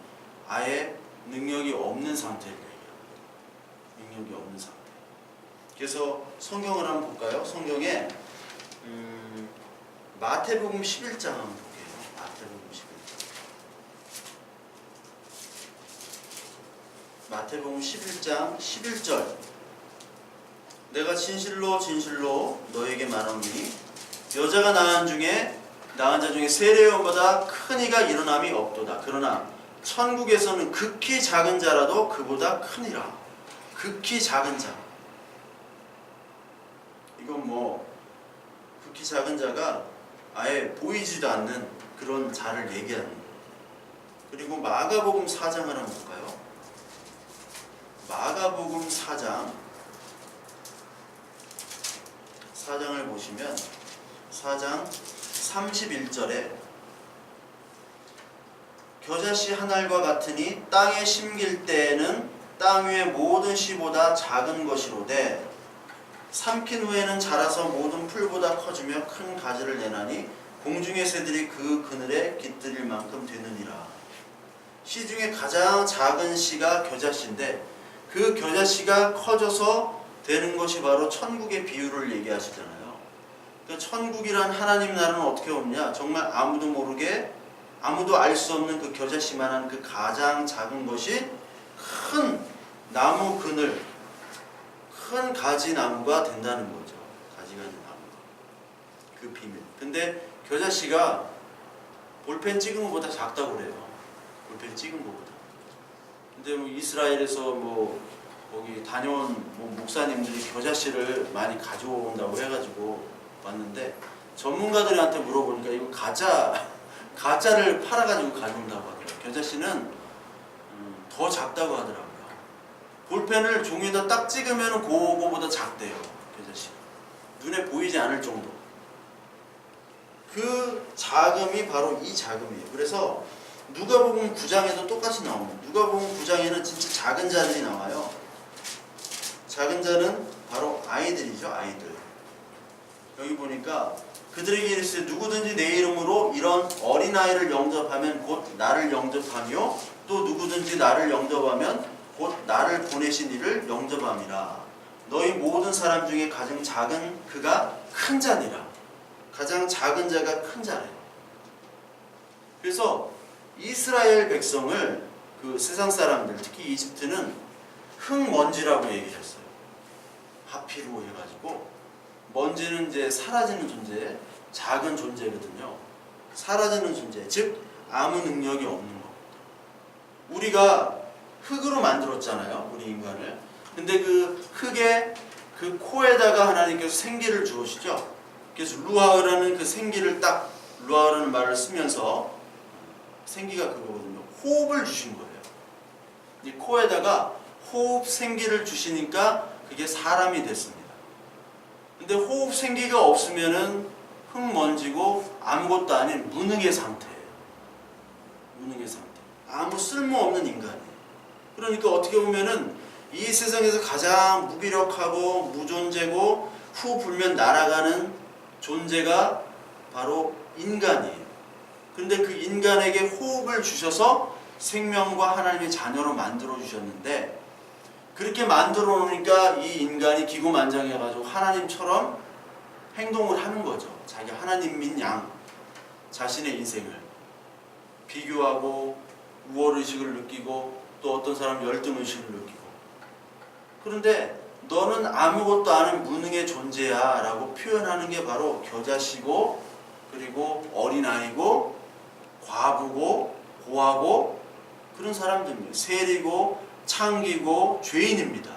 아예 능력이 없는 상태를 얘기해요. 능력이 없는 상태. 그래서 성경을 한번 볼까요? 성경에 마태복음 11장 한번 볼게요. 마태복음 11장. 마태복음 11장 11절. 내가 진실로 진실로 너에게 말하노니 여자가 낳은 자 중에 세례요한보다 큰 이가 일어남이 없도다. 그러나 천국에서는 극히 작은 자라도 그보다 크니라. 극히 작은 자. 이건 뭐 극히 작은 자가 아예 보이지도 않는 그런 자를 얘기하는 거예요. 그리고 마가복음 4장을 한번 볼까요? 마가복음 4장을 보시면 4장 31절에 겨자씨 한 알과 같으니 땅에 심길 때에는 땅 위의 모든 씨보다 작은 것이로되 삼킨 후에는 자라서 모든 풀보다 커지며 큰 가지를 내나니 공중의 새들이 그 그늘에 깃들일 만큼 되느니라. 씨 중에 가장 작은 씨가 겨자씨인데 그 겨자씨가 커져서 되는 것이 바로 천국의 비유를 얘기하시잖아요. 그 천국이란 하나님 나라는 어떻게 오느냐? 정말 아무도 모르게 아무도 알 수 없는 그 겨자씨만한 그 가장 작은 것이 큰 나무 그늘, 큰 가지 나무가 된다는 거죠. 가지가 있는 나무가. 그 비밀. 근데 겨자씨가 볼펜 찍은 것보다 작다고 그래요. 볼펜 찍은 것보다. 근데 뭐 이스라엘에서 뭐 거기 다녀온 뭐 목사님들이 겨자씨를 많이 가져온다고 해가지고 왔는데 전문가들한테 물어보니까 이거 가짜를 팔아가지고 가져온다고 하더라고요. 겨자씨는 더 작다고 하더라고요. 볼펜을 종이에다 딱 찍으면 그거보다 작대요. 겨자씨. 눈에 보이지 않을 정도. 그 자금이 바로 이 자금이에요. 그래서 누가복음 9장에도 똑같이 나옵니다. 누가복음 9장에는 진짜 작은 자들이 나와요. 작은 자는 바로 아이들이죠. 아이들. 여기 보니까 그들에게 이르시되 누구든지 내 이름으로 이런 어린아이를 영접하면 곧 나를 영접하며 또 누구든지 나를 영접하면 곧 나를 보내신 이를 영접함이라. 너희 모든 사람 중에 가장 작은 그가 큰 자니라. 가장 작은 자가 큰 자래요. 그래서 이스라엘 백성을 그 세상 사람들 특히 이집트는 흙먼지라고 얘기했어요. 하피로 해가지고 먼지는 이제 사라지는 존재, 작은 존재거든요. 사라지는 존재, 즉 아무 능력이 없는 겁니다. 우리가 흙으로 만들었잖아요, 우리 인간을. 근데 그 흙에 그 코에다가 하나님께서 생기를 주시죠. 그래서 루아흐라는 그 생기를 딱 루아흐라는 말을 쓰면서 생기가 그거거든요. 호흡을 주신 거예요. 이 코에다가 호흡 생기를 주시니까 그게 사람이 됐습니다. 근데 호흡 생기가 없으면은 흙먼지고 아무것도 아닌 무능의 상태예요. 무능의 상태. 아무 쓸모없는 인간이에요. 그러니까 어떻게 보면은 이 세상에서 가장 무기력하고 무존재고 후 불면 날아가는 존재가 바로 인간이에요. 근데 그 인간에게 호흡을 주셔서 생명과 하나님의 자녀로 만들어 주셨는데 그렇게 만들어 놓으니까 이 인간이 기고만장해가지고 하나님처럼 행동을 하는 거죠. 자기 하나님인 양 자신의 인생을 비교하고 우월의식을 느끼고 또 어떤 사람 열등의식을 느끼고. 그런데 너는 아무것도 아닌 무능의 존재야 라고 표현하는 게 바로 겨자씨고 그리고 어린아이고 과부고 고아고 그런 사람들입니다. 세리고 창기고 죄인입니다.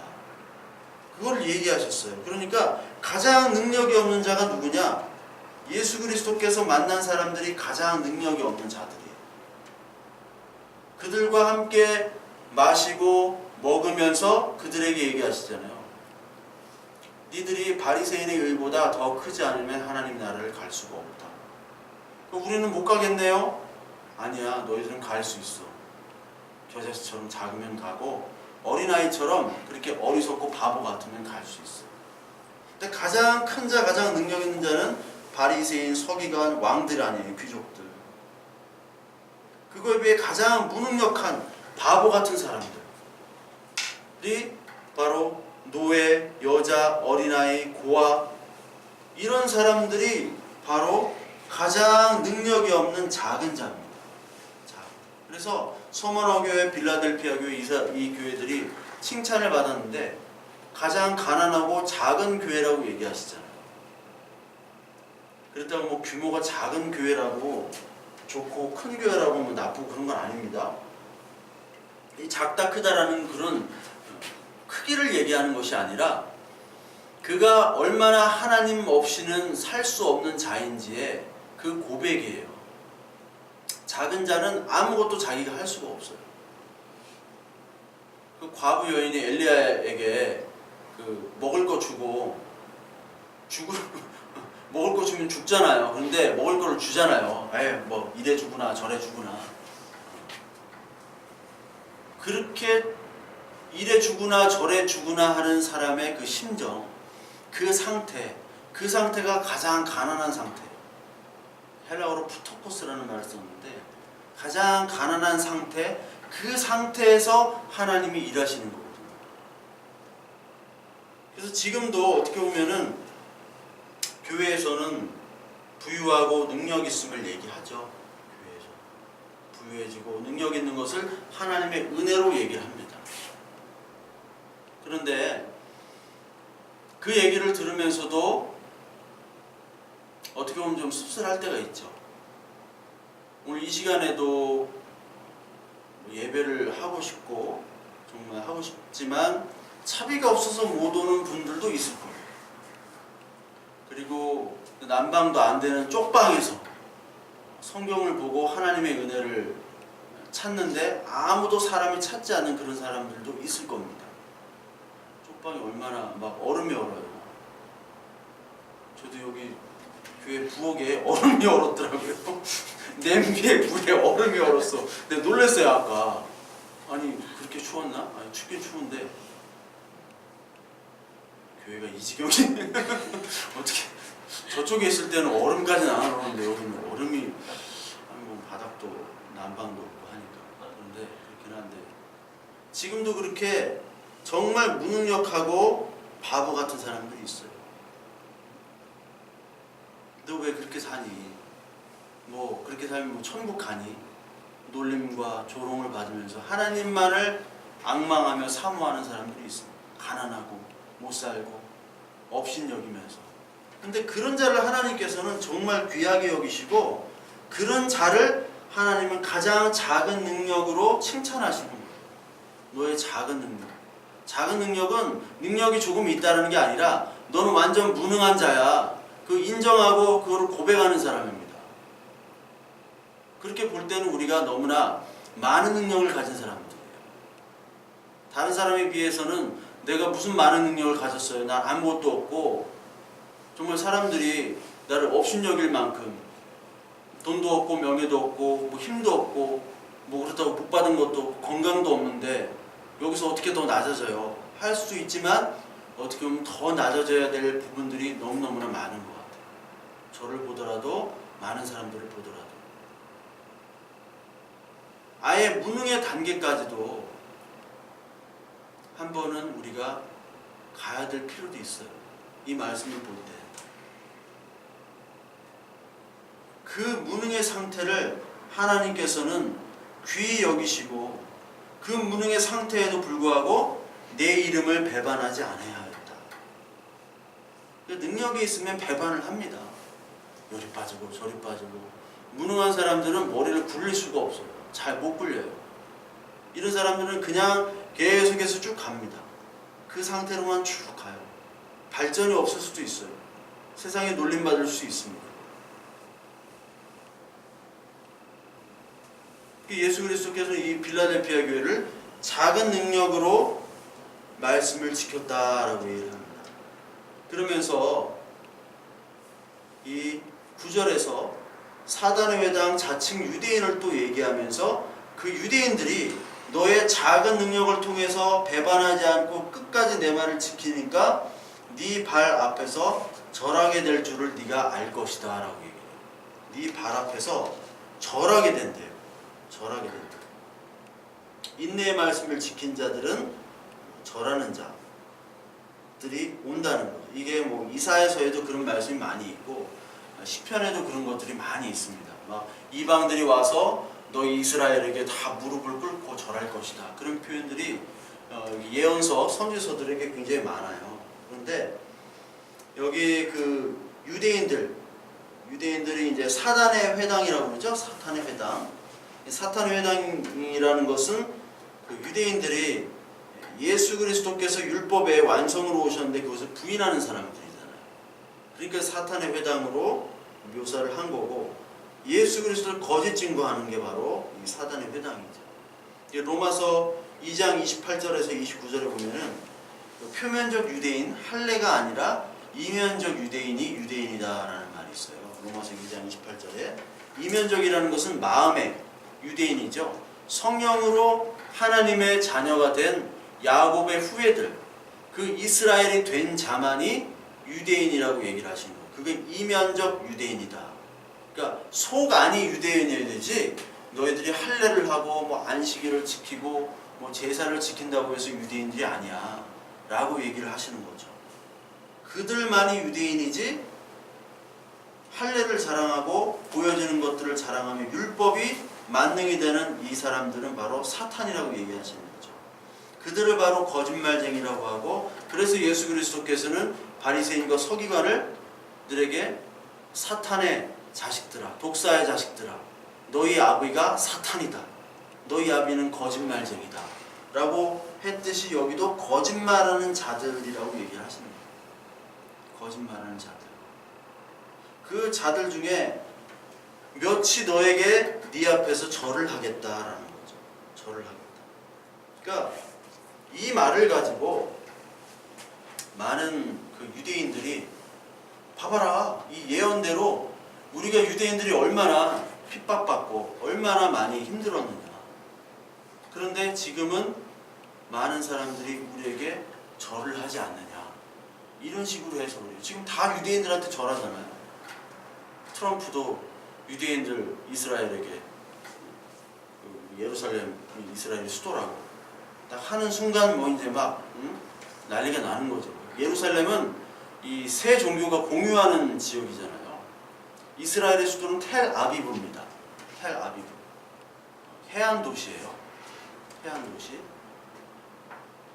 그걸 얘기하셨어요. 그러니까 가장 능력이 없는 자가 누구냐? 예수 그리스도께서 만난 사람들이 가장 능력이 없는 자들이에요. 그들과 함께 마시고 먹으면서 그들에게 얘기하시잖아요. 니들이 바리새인의 의보다 더 크지 않으면 하나님 나라를 갈 수가 없다. 우리는 못 가겠네요? 아니야, 너희들은 갈 수 있어. 겨자씨처럼 작으면 가고 어린아이처럼 그렇게 어리석고 바보 같으면 갈 수 있어. 근데 가장 큰 자, 가장 능력 있는 자는 바리새인, 서기관, 왕들 아니에요. 귀족들. 그거에 비해 가장 무능력한 바보 같은 사람들이 바로 노예, 여자, 어린아이, 고아 이런 사람들이 바로 가장 능력이 없는 작은 자입니다. 그래서 서머너 교회, 빌라델피아 교회 이 교회들이 칭찬을 받았는데 가장 가난하고 작은 교회라고 얘기하시잖아요. 그렇다고 뭐 규모가 작은 교회라고 좋고 큰 교회라고 뭐 나쁘고 그런 건 아닙니다. 이 작다 크다라는 그런 크기를 얘기하는 것이 아니라 그가 얼마나 하나님 없이는 살 수 없는 자인지의 그 고백이에요. 작은 자는 아무것도 자기가 할 수가 없어요. 그 과부 여인이 엘리야에게 그 먹을 거 주고 먹을 거 주면 죽잖아요. 그런데 먹을 거를 주잖아요. 뭐 이래 주구나 저래 주구나. 그렇게 이래 주구나 저래 주구나 하는 사람의 그 심정, 그 상태가 가장 가난한 상태예요. 헬라어로 푸토코스라는 말을 썼는데 가장 가난한 상태, 그 상태에서 하나님이 일하시는 거거든요. 그래서 지금도 어떻게 보면은 교회에서는 부유하고 능력 있음을 얘기하죠. 교회에서 부유해지고 능력 있는 것을 하나님의 은혜로 얘기를 합니다. 그런데 그 얘기를 들으면서도 어떻게 보면 좀 씁쓸할 때가 있죠. 오늘 이 시간에도 예배를 하고 싶고 정말 하고 싶지만 차비가 없어서 못 오는 분들도 있을 거예요. 그리고 난방도 안 되는 쪽방에서 성경을 보고 하나님의 은혜를 찾는데 아무도 사람이 찾지 않는 그런 사람들도 있을 겁니다. 쪽방이 얼마나 막 얼음이 얼어요. 저도 여기 교회 부엌에 얼음이 얼었더라고요. 냄비에 물에 얼음이 얼었어. 근데 놀랐어요 아까. 아니 그렇게 추웠나? 아니 춥긴 추운데 교회가 이 지경이 어떻게 저쪽에 있을 때는 얼음까지는 안 얼었는데 여기는 얼음이 뭐 바닥도 난방도 없고 하니까. 그런데 그렇긴 한데 지금도 그렇게 정말 무능력하고 바보 같은 사람들이 있어요. 너 왜 그렇게 사니? 뭐 그렇게 살면 뭐 천국 가니? 놀림과 조롱을 받으면서 하나님만을 앙망하며 사모하는 사람들이 있습니다. 가난하고 못 살고 업신여기면서. 근데 그런 자를 하나님께서는 정말 귀하게 여기시고 그런 자를 하나님은 가장 작은 능력으로 칭찬하시는 거예요. 너의 작은 능력. 작은 능력은 능력이 조금 있다는 게 아니라 너는 완전 무능한 자야. 그 인정하고 그거를 고백하는 사람입니다. 그렇게 볼 때는 우리가 너무나 많은 능력을 가진 사람들이에요. 다른 사람에 비해서는 내가 무슨 많은 능력을 가졌어요. 난 아무것도 없고 정말 사람들이 나를 업신여길 만큼 돈도 없고 명예도 없고 뭐 힘도 없고 뭐 그렇다고 복 받은 것도 없고 건강도 없는데 여기서 어떻게 더 낮아져요. 할 수 있지만 어떻게 보면 더 낮아져야 될 부분들이 너무너무나 많은 것 같아요. 저를 보더라도 많은 사람들을 보더라도 아예 무능의 단계까지도 한 번은 우리가 가야 될 필요도 있어요. 이 말씀을 볼 때. 그 무능의 상태를 하나님께서는 귀히 여기시고 그 무능의 상태에도 불구하고 내 이름을 배반하지 않아야 하였다. 능력이 있으면 배반을 합니다. 요리 빠지고 저리 빠지고. 무능한 사람들은 머리를 굴릴 수가 없어요. 잘 못 굴려요. 이런 사람들은 그냥 계속해서 쭉 갑니다. 그 상태로만 쭉 가요. 발전이 없을 수도 있어요. 세상에 놀림받을 수 있습니다. 예수 그리스도께서 이 빌라델피아 교회를 작은 능력으로 말씀을 지켰다라고 얘기를 합니다. 그러면서 이 9절에서 사단의 회당 자칭 유대인을 또 얘기하면서 그 유대인들이 너의 작은 능력을 통해서 배반하지 않고 끝까지 내 말을 지키니까 네 발 앞에서 절하게 될 줄을 네가 알 것이다 라고 얘기해요. 네 발 앞에서 절하게 된대요. 절하게 된다. 인내의 말씀을 지킨 자들은 절하는 자. 것들이 온다는 거. 이게 뭐 이사야서에도 그런 말씀이 많이 있고 시편에도 그런 것들이 많이 있습니다. 막 이방들이 와서 너희 이스라엘에게 다 무릎을 꿇고 절할 것이다. 그런 표현들이 예언서, 선지서들에게 굉장히 많아요. 그런데 여기 그 유대인들이 이제 사단의 회당이라고 그러죠. 사탄의 회당. 사탄의 회당이라는 것은 그 유대인들이 예수 그리스도께서 율법의 완성으로 오셨는데 그것을 부인하는 사람들이잖아요. 그러니까 사탄의 회당으로 묘사를 한 거고, 예수 그리스도를 거짓 증거하는 게 바로 이 사단의 회당이죠. 로마서 2장 28절에서 29절에 보면은 표면적 유대인 할례가 아니라 이면적 유대인이 유대인이다라는 말이 있어요. 로마서 2장 28절에 이면적이라는 것은 마음의 유대인이죠. 성령으로 하나님의 자녀가 된 야곱의 후예들, 그 이스라엘이 된 자만이 유대인이라고 얘기를 하시는 거예요. 그게 이면적 유대인이다. 그러니까 속 안이 유대인이어야 되지, 너희들이 할례를 하고 뭐 안식일을 지키고 뭐 제사를 지킨다고 해서 유대인들이 아니야 라고 얘기를 하시는 거죠. 그들만이 유대인이지, 할례를 자랑하고 보여지는 것들을 자랑하며 율법이 만능이 되는 이 사람들은 바로 사탄이라고 얘기하시는 거죠. 그들을 바로 거짓말쟁이라고 하고, 그래서 예수 그리스도께서는 바리새인과 서기관들에게 사탄의 자식들아, 독사의 자식들아, 너희 아비가 사탄이다, 너희 아비는 거짓말쟁이다 라고 했듯이 여기도 거짓말하는 자들이라고 얘기를 하시는 거예요. 거짓말하는 자들. 그 자들 중에 몇이 너에게 네 앞에서 절을 하겠다라는 거죠. 절을 하겠다. 그러니까 이 말을 가지고 많은 그 유대인들이, 봐봐라, 이 예언대로 우리가 유대인들이 얼마나 핍박받고 얼마나 많이 힘들었느냐. 그런데 지금은 많은 사람들이 우리에게 절을 하지 않느냐. 이런 식으로 해서 그래요. 지금 다 유대인들한테 절하잖아요. 트럼프도 유대인들 이스라엘에게, 예루살렘 이스라엘의 수도라고 딱 하는 순간 뭐 이제 막 난리가 나는 거죠. 예루살렘은 이 세 종교가 공유하는 지역이잖아요. 이스라엘의 수도는 텔 아비브입니다. 텔 아비브. 해안 도시예요. 해안 도시.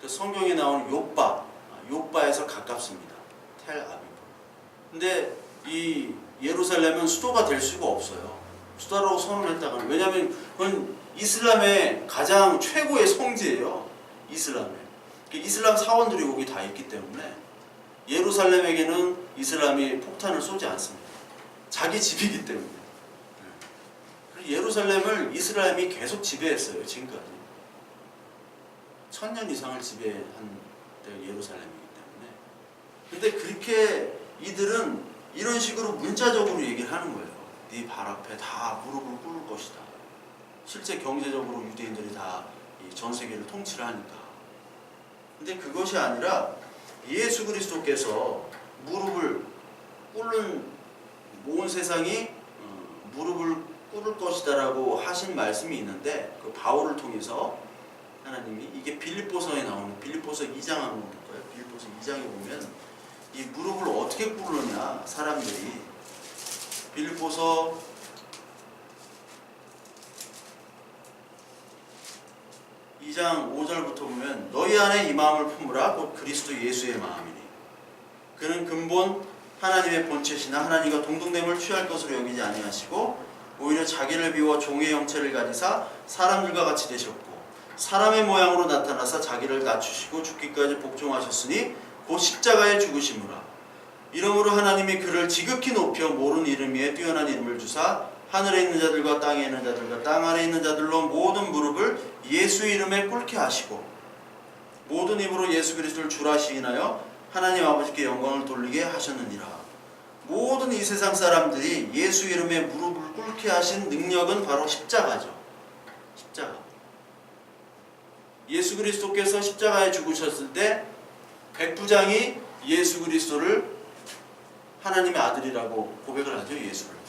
성경에 나오는 요바에서 가깝습니다. 텔 아비브. 근데 이 예루살렘은 수도가 될 수가 없어요. 수도라고 선언했다가는, 왜냐하면 그건 이슬람의 가장 최고의 성지예요. 이슬람 사원들이 거기 다 있기 때문에 예루살렘에게는 이슬람이 폭탄을 쏘지 않습니다. 자기 집이기 때문에. 예루살렘을 이슬람이 계속 지배했어요. 지금까지 1000년 이상을 지배한 데가 예루살렘이기 때문에. 근데 그렇게 이들은 이런 식으로 문자적으로 얘기를 하는 거예요. 네 발 앞에 다 무릎을 꿇을 것이다. 실제 경제적으로 유대인들이 다 전 세계를 통치를 하니까. 근데 그것이 아니라 예수 그리스도께서 무릎을 꿇는, 온 세상이 무릎을 꿇을 것이다라고 하신 말씀이 있는데, 그 바울을 통해서 하나님이, 이게 빌립보서에 나오는, 빌립보서 2장 한번 볼까요? 빌립보서 2장에 보면 이 무릎을 어떻게 꿇느냐 사람들이. 빌립보서 2장 5절부터 보면, 너희 안에 이 마음을 품으라 곧 그리스도 예수의 마음이니 그는 근본 하나님의 본체시나 하나님과 동등됨을 취할 것으로 여기지 아니하시고 오히려 자기를 비워 종의 형체를 가지사 사람들과 같이 되셨고 사람의 모양으로 나타나사 자기를 낮추시고 죽기까지 복종하셨으니 곧 십자가에 죽으시므라. 이러므로 하나님이 그를 지극히 높여 모든 이름 위에 뛰어난 이름을 주사 하늘에 있는 자들과 땅에 있는 자들과 땅 아래에 있는 자들로 모든 무릎을 예수의 이름에 꿇게 하시고 모든 입으로 예수 그리스도를 주라 시인하여 하나님 아버지께 영광을 돌리게 하셨느니라. 모든 이 세상 사람들이 예수 이름에 무릎을 꿇게 하신 능력은 바로 십자가죠. 십자가. 예수 그리스도께서 십자가에 죽으셨을 때 백부장이 예수 그리스도를 하나님의 아들이라고 고백을 하죠. 예수를.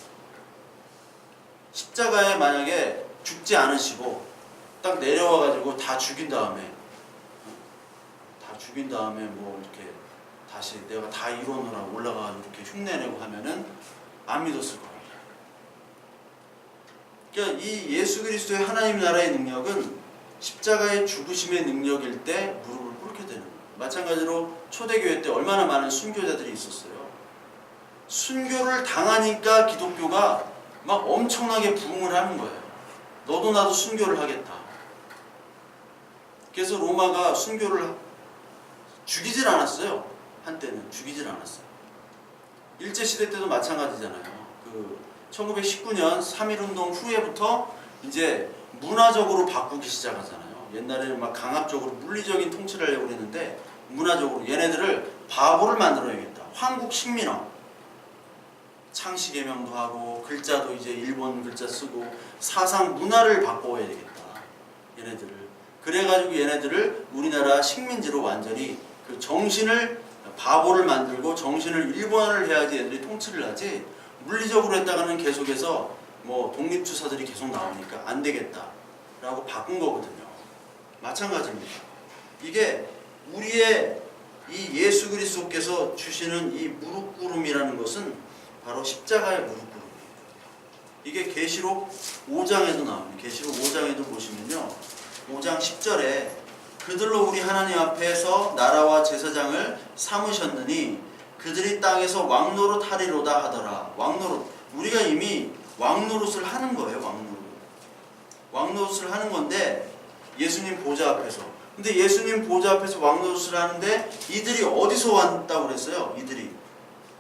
십자가에 만약에 죽지 않으시고 딱 내려와가지고 다 죽인 다음에 뭐 이렇게 다시 내가 다 이론으로 올라가서 이렇게 흉내내고 하면은 안 믿었을 겁니다. 그러니까 이 예수 그리스도의 하나님 나라의 능력은 십자가의 죽으심의 능력일 때 무릎을 꿇게 되는 거예요. 마찬가지로 초대교회 때 얼마나 많은 순교자들이 있었어요. 순교를 당하니까 기독교가 막 엄청나게 부흥을 하는 거예요. 너도 나도 순교를 하겠다. 그래서 로마가 순교를 죽이질 않았어요. 한때는 죽이질 않았어요. 일제시대 때도 마찬가지잖아요. 1919년 3.1운동 후에부터 이제 문화적으로 바꾸기 시작하잖아요. 옛날에는 막 강압적으로 물리적인 통치를 하려고 했는데 문화적으로 얘네들을 바보를 만들어야겠다. 황국 식민화. 창씨개명도 하고 글자도 이제 일본 글자 쓰고 사상 문화를 바꿔야 되겠다. 얘네들을. 그래가지고 얘네들을 우리나라 식민지로 완전히 그 정신을 바보를 만들고 정신을 일본화를 해야지 얘들이 통치를 하지 물리적으로 했다가는 계속해서 뭐 독립주사들이 계속 나오니까 안 되겠다 라고 바꾼 거거든요. 마찬가지입니다. 이게 우리의 이 예수 그리스도께서 주시는 이 무릎꿇음이라는 것은 바로 십자가의 무릎꿇음이에요. 이게 계시록 5장에도 나옵니다. 계시록 5장에도 보시면요. 5장 10절에 그들로 우리 하나님 앞에서 나라와 제사장을 삼으셨느니 그들이 땅에서 왕노릇 하리로다 하더라. 왕노릇. 우리가 이미 왕노릇을 하는 거예요. 왕노릇. 왕노릇을 하는 건데 예수님 보좌 앞에서. 근데 예수님 보좌 앞에서 왕노릇을 하는데 이들이 어디서 왔다고 그랬어요?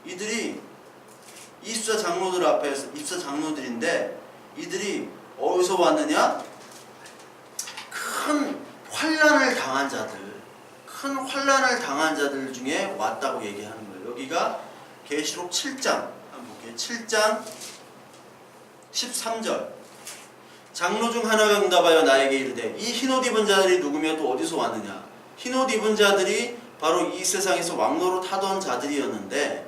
이들이 입사 장로들 앞에서 입사 장로들인데 이들이 어디서 왔느냐? 큰 환난을 당한 자들 중에 왔다고 얘기하는 거예요. 여기가 계시록 7장 한번 볼게요. 7장 13절. 장로 중 하나가 응답하여 나에게 이르되 이 흰옷 입은 자들이 누구며 또 어디서 왔느냐? 흰옷 입은 자들이 바로 이 세상에서 왕노릇 하던 자들이었는데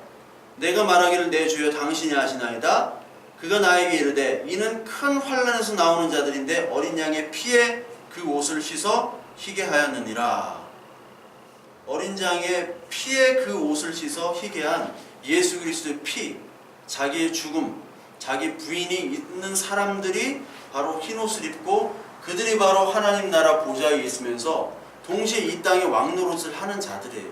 내가 말하기를 내 주여 당신이 아시나이다. 그가 나에게 이르되 이는 큰 환난에서 나오는 자들인데 어린 양의 피에 그 옷을 씻어 희게 하였느니라. 어린 양의 피에 그 옷을 씻어 희게 한 예수 그리스도의 피, 자기의 죽음, 자기 부인이 있는 사람들이 바로 흰옷을 입고 그들이 바로 하나님 나라 보좌에 있으면서 동시에 이 땅에 왕노릇을 하는 자들이에요.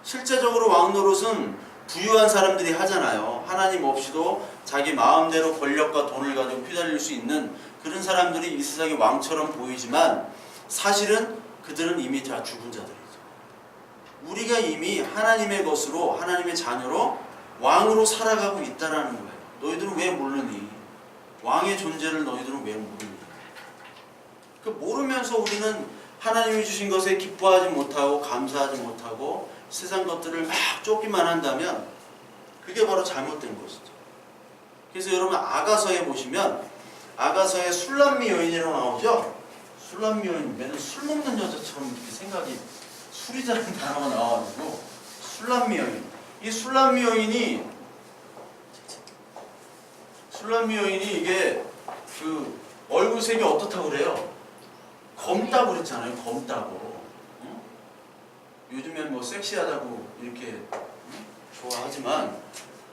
실제적으로 왕노릇은 부유한 사람들이 하잖아요. 하나님 없이도 자기 마음대로 권력과 돈을 가지고 휘달릴 수 있는 그런 사람들이 이 세상의 왕처럼 보이지만 사실은 그들은 이미 다 죽은 자들이죠. 우리가 이미 하나님의 것으로 하나님의 자녀로 왕으로 살아가고 있다라는 거예요. 너희들은 왜 모르니? 왕의 존재를 너희들은 왜 모르니? 그 모르면서 우리는 하나님이 주신 것에 기뻐하지 못하고 감사하지 못하고 세상 것들을 막 쫓기만 한다면 그게 바로 잘못된 것이죠. 그래서 여러분 아가서에 보시면 아가서에 술람미 여인이라고 나오죠? 술람미 여인, 맨날 술 먹는 여자처럼 이렇게 생각이 술이라는 단어가 나와가지고 술람미 여인. 이 술람미 여인이 이게 그 얼굴색이 어떻다고 그래요? 검다고 그랬잖아요. 검다고. 응? 요즘엔 뭐 섹시하다고 이렇게 좋아하지만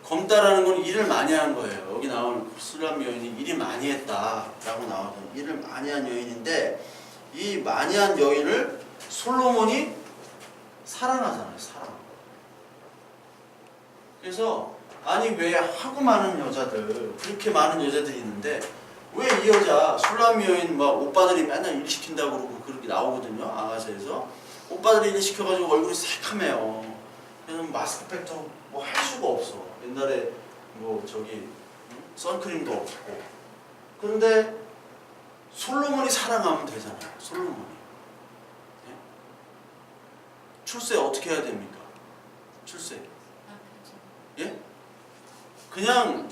검다라는 건 일을 많이 한 거예요. 여기 나오는 술람 여인이 일이 많이 했다라고 나오거든요. 일을 많이 한 여인인데 이 많이 한 여인을 솔로몬이 사랑하잖아요. 사랑. 그래서 아니 왜 하고 많은 여자들 그렇게 많은 여자들이 있는데 왜 이 여자 술람 여인 막 오빠들이 맨날 일 시킨다고 그러고 그렇게 나오거든요. 아가서에서 오빠들이 일 시켜가지고 얼굴이 새카매요. 그래서 마스크팩도 뭐 할 수가 없어. 옛날에 뭐 저기 선크림도 없고. 그런데 솔로몬이 사랑하면 되잖아요. 솔로몬이. 네? 출세 어떻게 해야 됩니까? 출세. 예? 그냥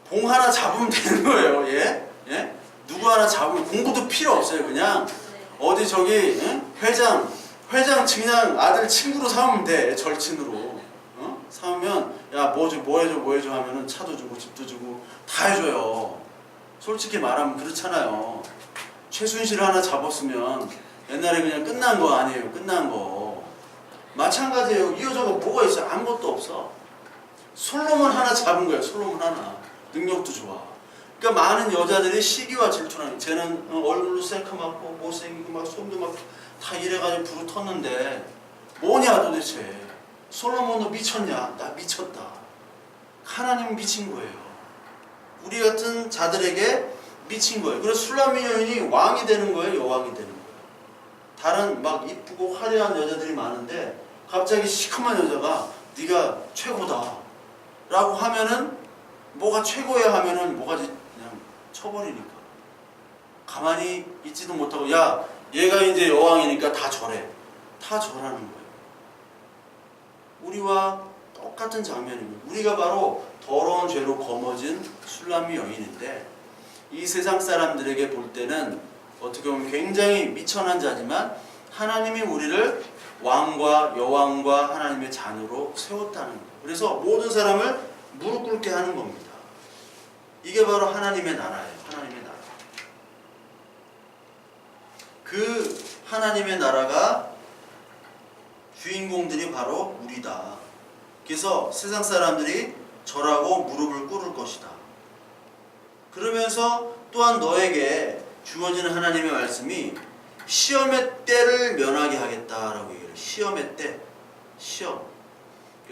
봉 하나 잡으면 되는 거예요. 예? 예? 누구 하나 잡으면 공부도 필요 없어요. 그냥 어디 저기 예? 회장 그냥 아들 친구로 삼으면 돼. 절친으로. 어? 삼으면 야 뭐 해줘 하면은 차도 주고 집도 주고 다 해줘요. 솔직히 말하면 그렇잖아요. 최순실 하나 잡았으면 옛날에 그냥 끝난 거 아니에요. 끝난 거. 마찬가지예요. 이 여자가 뭐가 있어? 아무것도 없어. 솔로몬 하나 잡은 거야. 솔로몬 하나. 능력도 좋아. 그러니까 많은 여자들이 시기와 질투하는, 쟤는 얼굴도 새카맣고 못생기고 막 손도 막 다 이래가지고 부르 텄는데 뭐냐 도대체. 솔로몬도 미쳤냐? 나 미쳤다. 하나님 미친 거예요. 우리 같은 자들에게 미친 거예요. 그래서 술라미 여인이 왕이 되는 거예요. 여왕이 되는 거예요. 다른 막 이쁘고 화려한 여자들이 많은데 갑자기 시커먼 여자가 네가 최고다 라고 하면은, 뭐가 최고야 하면은 뭐가지 그냥 쳐버리니까 가만히 있지도 못하고, 야 얘가 이제 여왕이니까 다 절해. 다 절하는 거예요. 우리와 똑같은 장면입니다. 우리가 바로 더러운 죄로 거머쥔 술람미 여인인데, 이 세상 사람들에게 볼 때는 어떻게 보면 굉장히 미천한 자지만 하나님이 우리를 왕과 여왕과 하나님의 자녀로 세웠다는 거예요. 그래서 모든 사람을 무릎 꿇게 하는 겁니다. 이게 바로 하나님의 나라예요. 하나님의 나라. 그 하나님의 나라가 주인공들이 바로 우리다. 그래서 세상 사람들이 절하고 무릎을 꿇을 것이다. 그러면서 또한 너에게 주어지는 하나님의 말씀이 시험의 때를 면하게 하겠다라고 얘기해요. 시험의 때. 시험.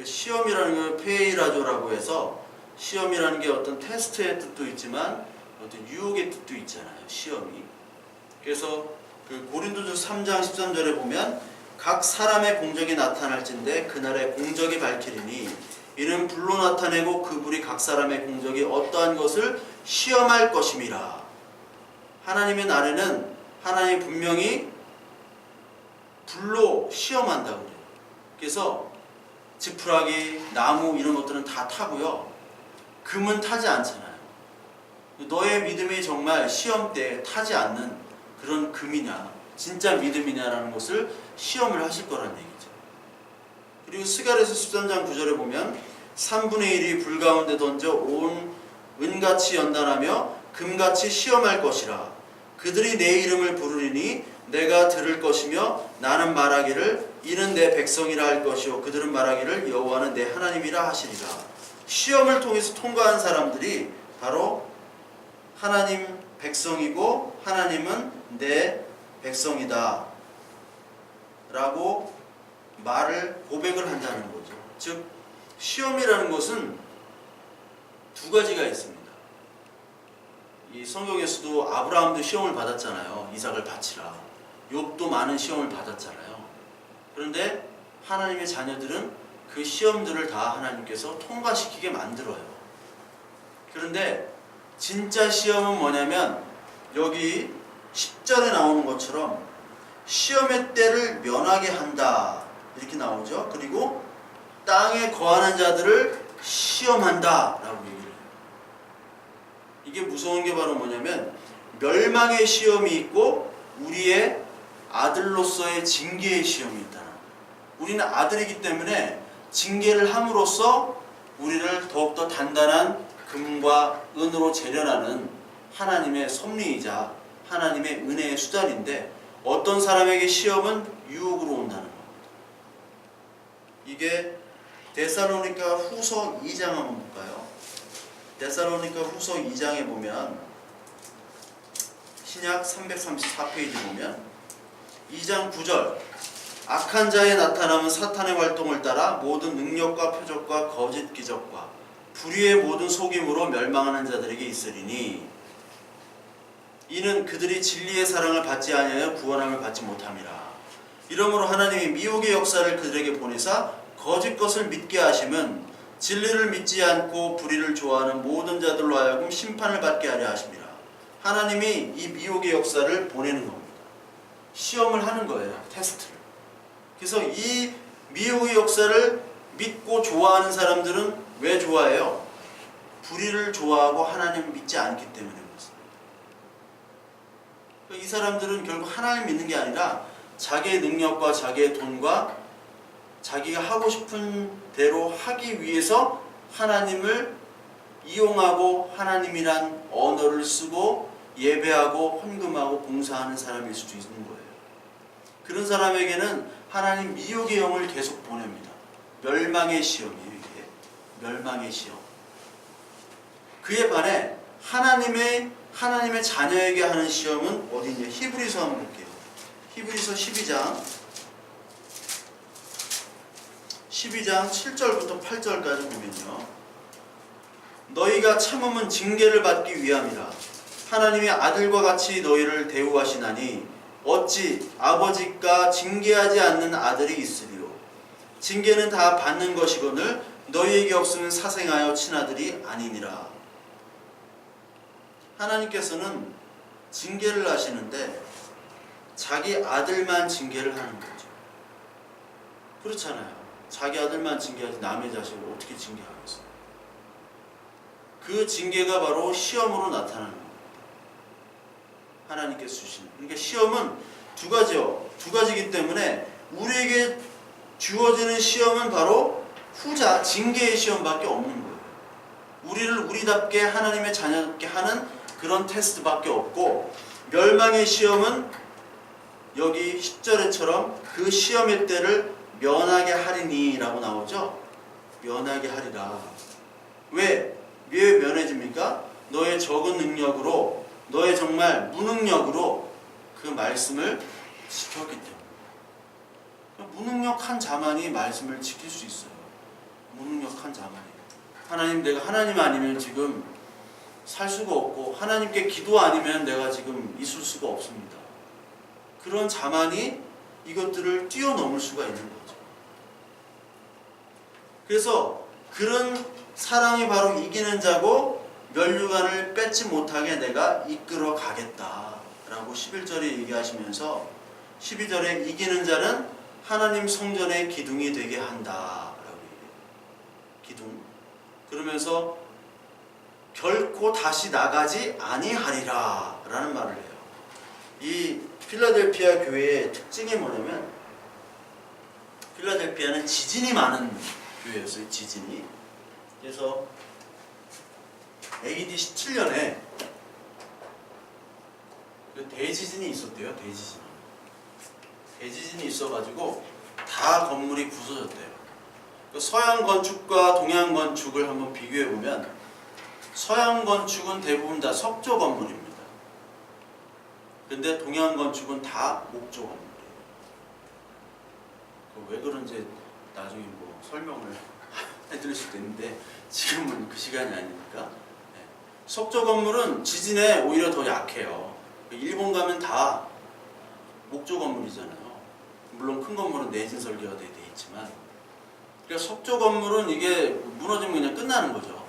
시험이라는 건 페이라조라고 해서, 시험이라는 게 어떤 테스트의 뜻도 있지만 어떤 유혹의 뜻도 있잖아요. 시험이. 그래서 그 고린도전서 3장 13절에 보면 각 사람의 공적이 나타날진대 그날의 공적이 밝히리니 이는 불로 나타내고 그 불이 각 사람의 공적이 어떠한 것을 시험할 것임이라. 하나님의 날에는 하나님이 분명히 불로 시험한다고 그래요. 그래서 지푸라기, 나무 이런 것들은 다 타고요. 금은 타지 않잖아요. 너의 믿음이 정말 시험 때 타지 않는 그런 금이냐, 진짜 믿음이냐라는 것을 시험을 하실 거란 얘기죠. 그리고 스가랴서 13장 9절에 보면 3분의 1이 불 가운데 던져 온 은같이 연단하며 금같이 시험할 것이라. 그들이 내 이름을 부르리니 내가 들을 것이며 나는 말하기를 이는 내 백성이라 할 것이요 그들은 말하기를 여호와는 내 하나님이라 하시리라. 시험을 통해서 통과한 사람들이 바로 하나님 백성이고 하나님은 내 백성이다 라고 고백을 한다는 거죠. 즉 시험이라는 것은 두 가지가 있습니다. 이 성경에서도 아브라함도 시험을 받았잖아요. 이삭을 바치라. 욥도 많은 시험을 받았잖아요. 그런데 하나님의 자녀들은 그 시험들을 다 하나님께서 통과시키게 만들어요. 그런데 진짜 시험은 뭐냐면 여기 10절에 나오는 것처럼 시험의 때를 면하게 한다 이렇게 나오죠. 그리고 땅에 거하는 자들을 시험한다 라고 얘기를 해요. 이게 무서운 게 바로 뭐냐면 멸망의 시험이 있고 우리의 아들로서의 징계의 시험이 있다는 거예요. 우리는 아들이기 때문에 징계를 함으로써 우리를 더욱더 단단한 금과 은으로 재련하는 하나님의 섭리이자 하나님의 은혜의 수단인데, 어떤 사람에게 시험은 유혹으로 온다는 겁니다. 이게 데살로니가 후서 2장 한번 볼까요? 데살로니가 후서 2장에 보면 신약 334페이지 보면 2장 9절 악한 자의 나타남은 사탄의 활동을 따라 모든 능력과 표적과 거짓 기적과 불의의 모든 속임으로 멸망하는 자들에게 있으리니 이는 그들이 진리의 사랑을 받지 아니하여 구원함을 받지 못함이라. 이러므로 하나님이 미혹의 역사를 그들에게 보내사 거짓 것을 믿게 하심은 진리를 믿지 않고 불의를 좋아하는 모든 자들로 하여금 심판을 받게 하려 하심이라. 하나님이 이 미혹의 역사를 보내는 겁니다. 시험을 하는 거예요. 테스트를. 그래서 이 미혹의 역사를 믿고 좋아하는 사람들은 왜 좋아해요? 불의를 좋아하고 하나님을 믿지 않기 때문에 그렇습니다. 이 사람들은 결국 하나님 믿는 게 아니라 자기의 능력과 자기의 돈과 자기가 하고 싶은 대로 하기 위해서 하나님을 이용하고 하나님이란 언어를 쓰고 예배하고 헌금하고 봉사하는 사람일 수도 있는 거예요. 그런 사람에게는 하나님 미혹의 영을 계속 보냅니다. 멸망의 시험이에요. 이게 멸망의 시험. 그에 반해 하나님의 자녀에게 하는 시험은 어디 있냐? 히브리서 한번 볼게요. 히브리서 12장 7절부터 8절까지 보면요. 너희가 참음은 징계를 받기 위함이라. 하나님의 아들과 같이 너희를 대우하시나니 어찌 아버지가 징계하지 않는 아들이 있으리요. 징계는 다 받는 것이거늘 너희에게 없으면 사생하여 친아들이 아니니라. 하나님께서는 징계를 하시는데 자기 아들만 징계를 하는 거죠. 그렇잖아요. 자기 아들만 징계하지 남의 자식을 어떻게 징계하겠어요? 그 징계가 바로 시험으로 나타나는 겁니다. 하나님께서 주시는. 그러니까 시험은 두 가지요. 두 가지이기 때문에 우리에게 주어지는 시험은 바로 후자 징계의 시험밖에 없는 거예요. 우리를 우리답게 하나님의 자녀답게 하는 그런 테스트밖에 없고, 멸망의 시험은 여기 10절에처럼 그 시험의 때를 면하게 하리니 라고 나오죠. 면하게 하리라. 왜 면해집니까? 너의 적은 능력으로, 너의 정말 무능력으로 그 말씀을 지켰기 때문에. 무능력한 자만이 말씀을 지킬 수 있어요. 무능력한 자만이. 하나님, 내가 하나님 아니면 지금 살 수가 없고, 하나님께 기도 아니면 내가 지금 있을 수가 없습니다. 그런 자만이 이것들을 뛰어넘을 수가 있는 거죠. 그래서 그런 사랑이 바로 이기는 자고, 면류관을 뺏지 못하게 내가 이끌어 가겠다라고 11절에 얘기하시면서 12절에 이기는 자는 하나님 성전의 기둥이 되게 한다라고 얘기해요. 기둥. 그러면서 결코 다시 나가지 아니하리라 라는 말을 해요. 이 필라델피아 교회의 특징이 뭐냐면, 필라델피아는 지진이 많은 교회였어요. 지진이. 그래서 AD 17년에 대지진이 있었대요. 대지진이 있어가지고 다 건물이 부서졌대요. 서양 건축과 동양 건축을 한번 비교해보면, 서양 건축은 대부분 다 석조 건물입니다. 근데 동양 건축은 다 목조 건물이에요. 왜 그런지 나중에 뭐 설명을 해드릴 수도 있는데 지금은 그 시간이 아니니까. 석조 건물은 지진에 오히려 더 약해요. 일본 가면 다 목조 건물이잖아요. 물론 큰 건물은 내진 설계가 돼 있지만, 그러니까 석조 건물은 이게 무너지면 그냥 끝나는 거죠.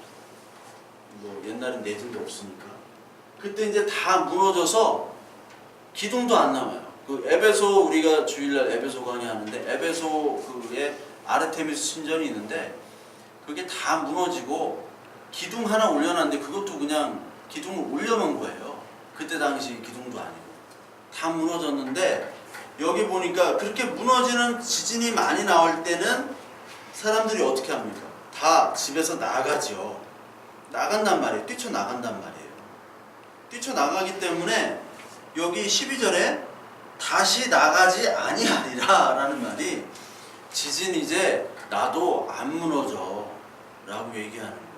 뭐 옛날엔 내진도 없으니까. 그때 이제 다 무너져서 기둥도 안 남아요. 그 에베소, 우리가 주일날 에베소 강의하는데 에베소에 아르테미스 신전이 있는데 그게 다 무너지고 기둥 하나 올려놨는데 그것도 그냥 기둥을 올려놓은 거예요. 그때 당시 기둥도 아니고 다 무너졌는데, 여기 보니까 그렇게 무너지는 지진이 많이 나올 때는 사람들이 어떻게 합니까? 다 집에서 나가죠. 나간단 말이에요. 뛰쳐나간단 말이에요. 뛰쳐나가기 때문에 여기 12절에 다시 나가지 아니하리라 라는 말이, 지진 이제 나도 안 무너져 라고 얘기하는 거예요.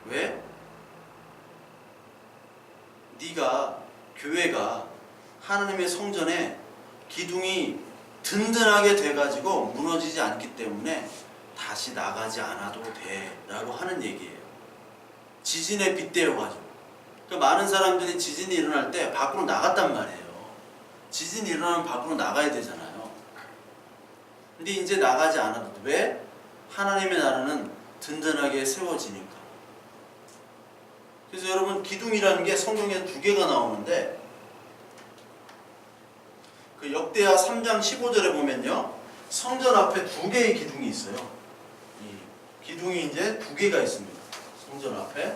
왜? 네가, 교회가 하나님의 성전에 기둥이 든든하게 돼가지고 무너지지 않기 때문에 다시 나가지 않아도 돼 라고 하는 얘기예요. 지진에 빗대어가지고. 그러니까 많은 사람들이 지진이 일어날 때 밖으로 나갔단 말이에요. 지진이 일어나면 밖으로 나가야 되잖아요. 근데 이제 나가지 않아도 돼. 왜? 하나님의 나라는 든든하게 세워지니까. 그래서 여러분, 기둥이라는 게 성경에 두 개가 나오는데, 그 역대하 3장 15절에 보면요, 성전 앞에 두 개의 기둥이 있어요. 이 기둥이 이제 두 개가 있습니다. 성전 앞에.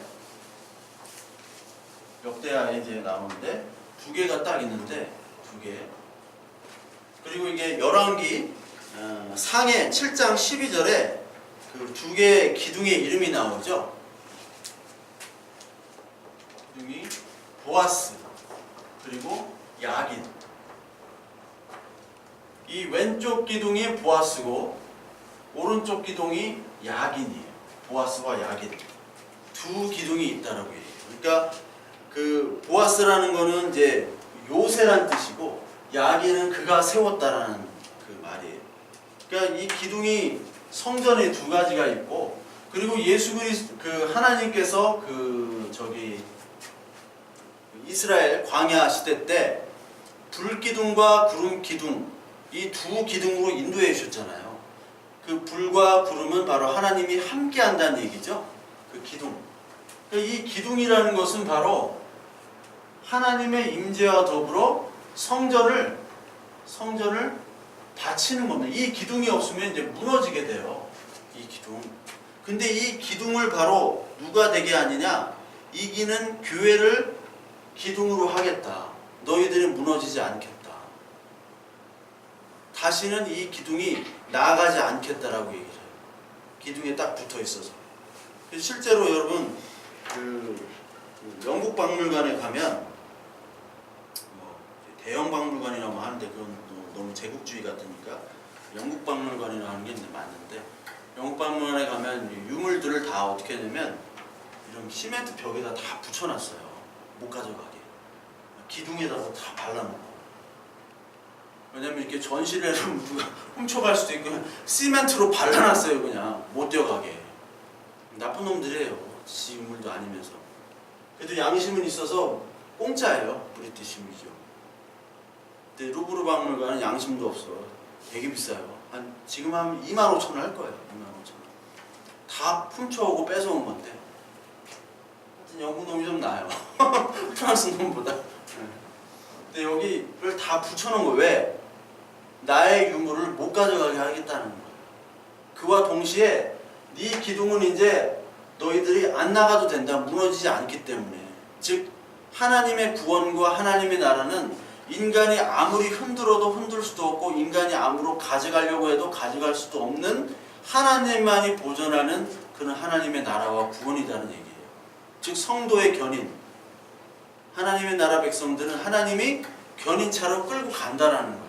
역대하에 이제 나오는데 두 개가 딱 있는데, 두 개. 그리고 이게 열왕기 상해 7장 12절에 그 두 개의 기둥의 이름이 나오죠. 기둥이 보아스 그리고 야긴. 이 왼쪽 기둥이 보아스고 오른쪽 기둥이 야긴이에요. 보아스와 야긴 두 기둥이 있다라고 얘기해요. 그러니까 그 보아스라는 거는 이제 요새란 뜻이고 야긴은 그가 세웠다라는 그 말이에요. 그러니까 이 기둥이 성전에 두 가지가 있고 그리고 예수 그리스도 그 하나님께서 그 저기 이스라엘 광야 시대 때 불기둥과 구름기둥 이 두 기둥으로 인도해 주셨잖아요. 그 불과 구름은 바로 하나님이 함께 한다는 얘기죠. 그 기둥. 이 기둥이라는 것은 바로 하나님의 임재와 더불어 성전을 바치는 겁니다. 이 기둥이 없으면 이제 무너지게 돼요. 이 기둥. 근데 이 기둥을 바로 누가 되게 하느냐? 이기는 교회를 기둥으로 하겠다. 너희들이 무너지지 않겠다. 다시는 이 기둥이 나아가지 않겠다라고 얘기를 해요. 기둥에 딱 붙어 있어서. 실제로 여러분 그 영국 박물관에 가면 대형 박물관이라고 하는데 그건 너무 제국주의 같으니까 영국 박물관이라고 하는 게 이제 맞는데 영국 박물관에 가면 유물들을 다 어떻게 하냐면 이런 시멘트 벽에다 다 붙여놨어요. 못 가져가게. 기둥에다가 다 발라놓고. 왜냐면 이렇게 전시를 해서 누가 훔쳐갈 수도 있고 시멘트로 발라놨어요. 그냥 못 뛰어가게. 나쁜 놈들이에요. 지 유물도 아니면서. 그래도 양심은 있어서 공짜예요. 브리티시 뮤지엄. 근데 루브르 박물관은 양심도 없어. 되게 비싸요. 지금 하면 25,000원 할 거예요. 25,000원. 다 훔쳐오고 뺏어온 건데. 하여튼 영국 놈이 좀 나아요. 프랑스 놈보다. 근데 여기를 다 붙여놓은 거예요. 왜? 나의 유물을 못 가져가게 하겠다는 거예요. 그와 동시에 네 기둥은 이제 너희들이 안 나가도 된다. 무너지지 않기 때문에. 즉 하나님의 구원과 하나님의 나라는 인간이 아무리 흔들어도 흔들 수도 없고 인간이 아무리 가져가려고 해도 가져갈 수도 없는 하나님만이 보존하는 그런 하나님의 나라와 구원이라는 얘기예요. 즉 성도의 견인. 하나님의 나라 백성들은 하나님이 견인차로 끌고 간다라는 거예요.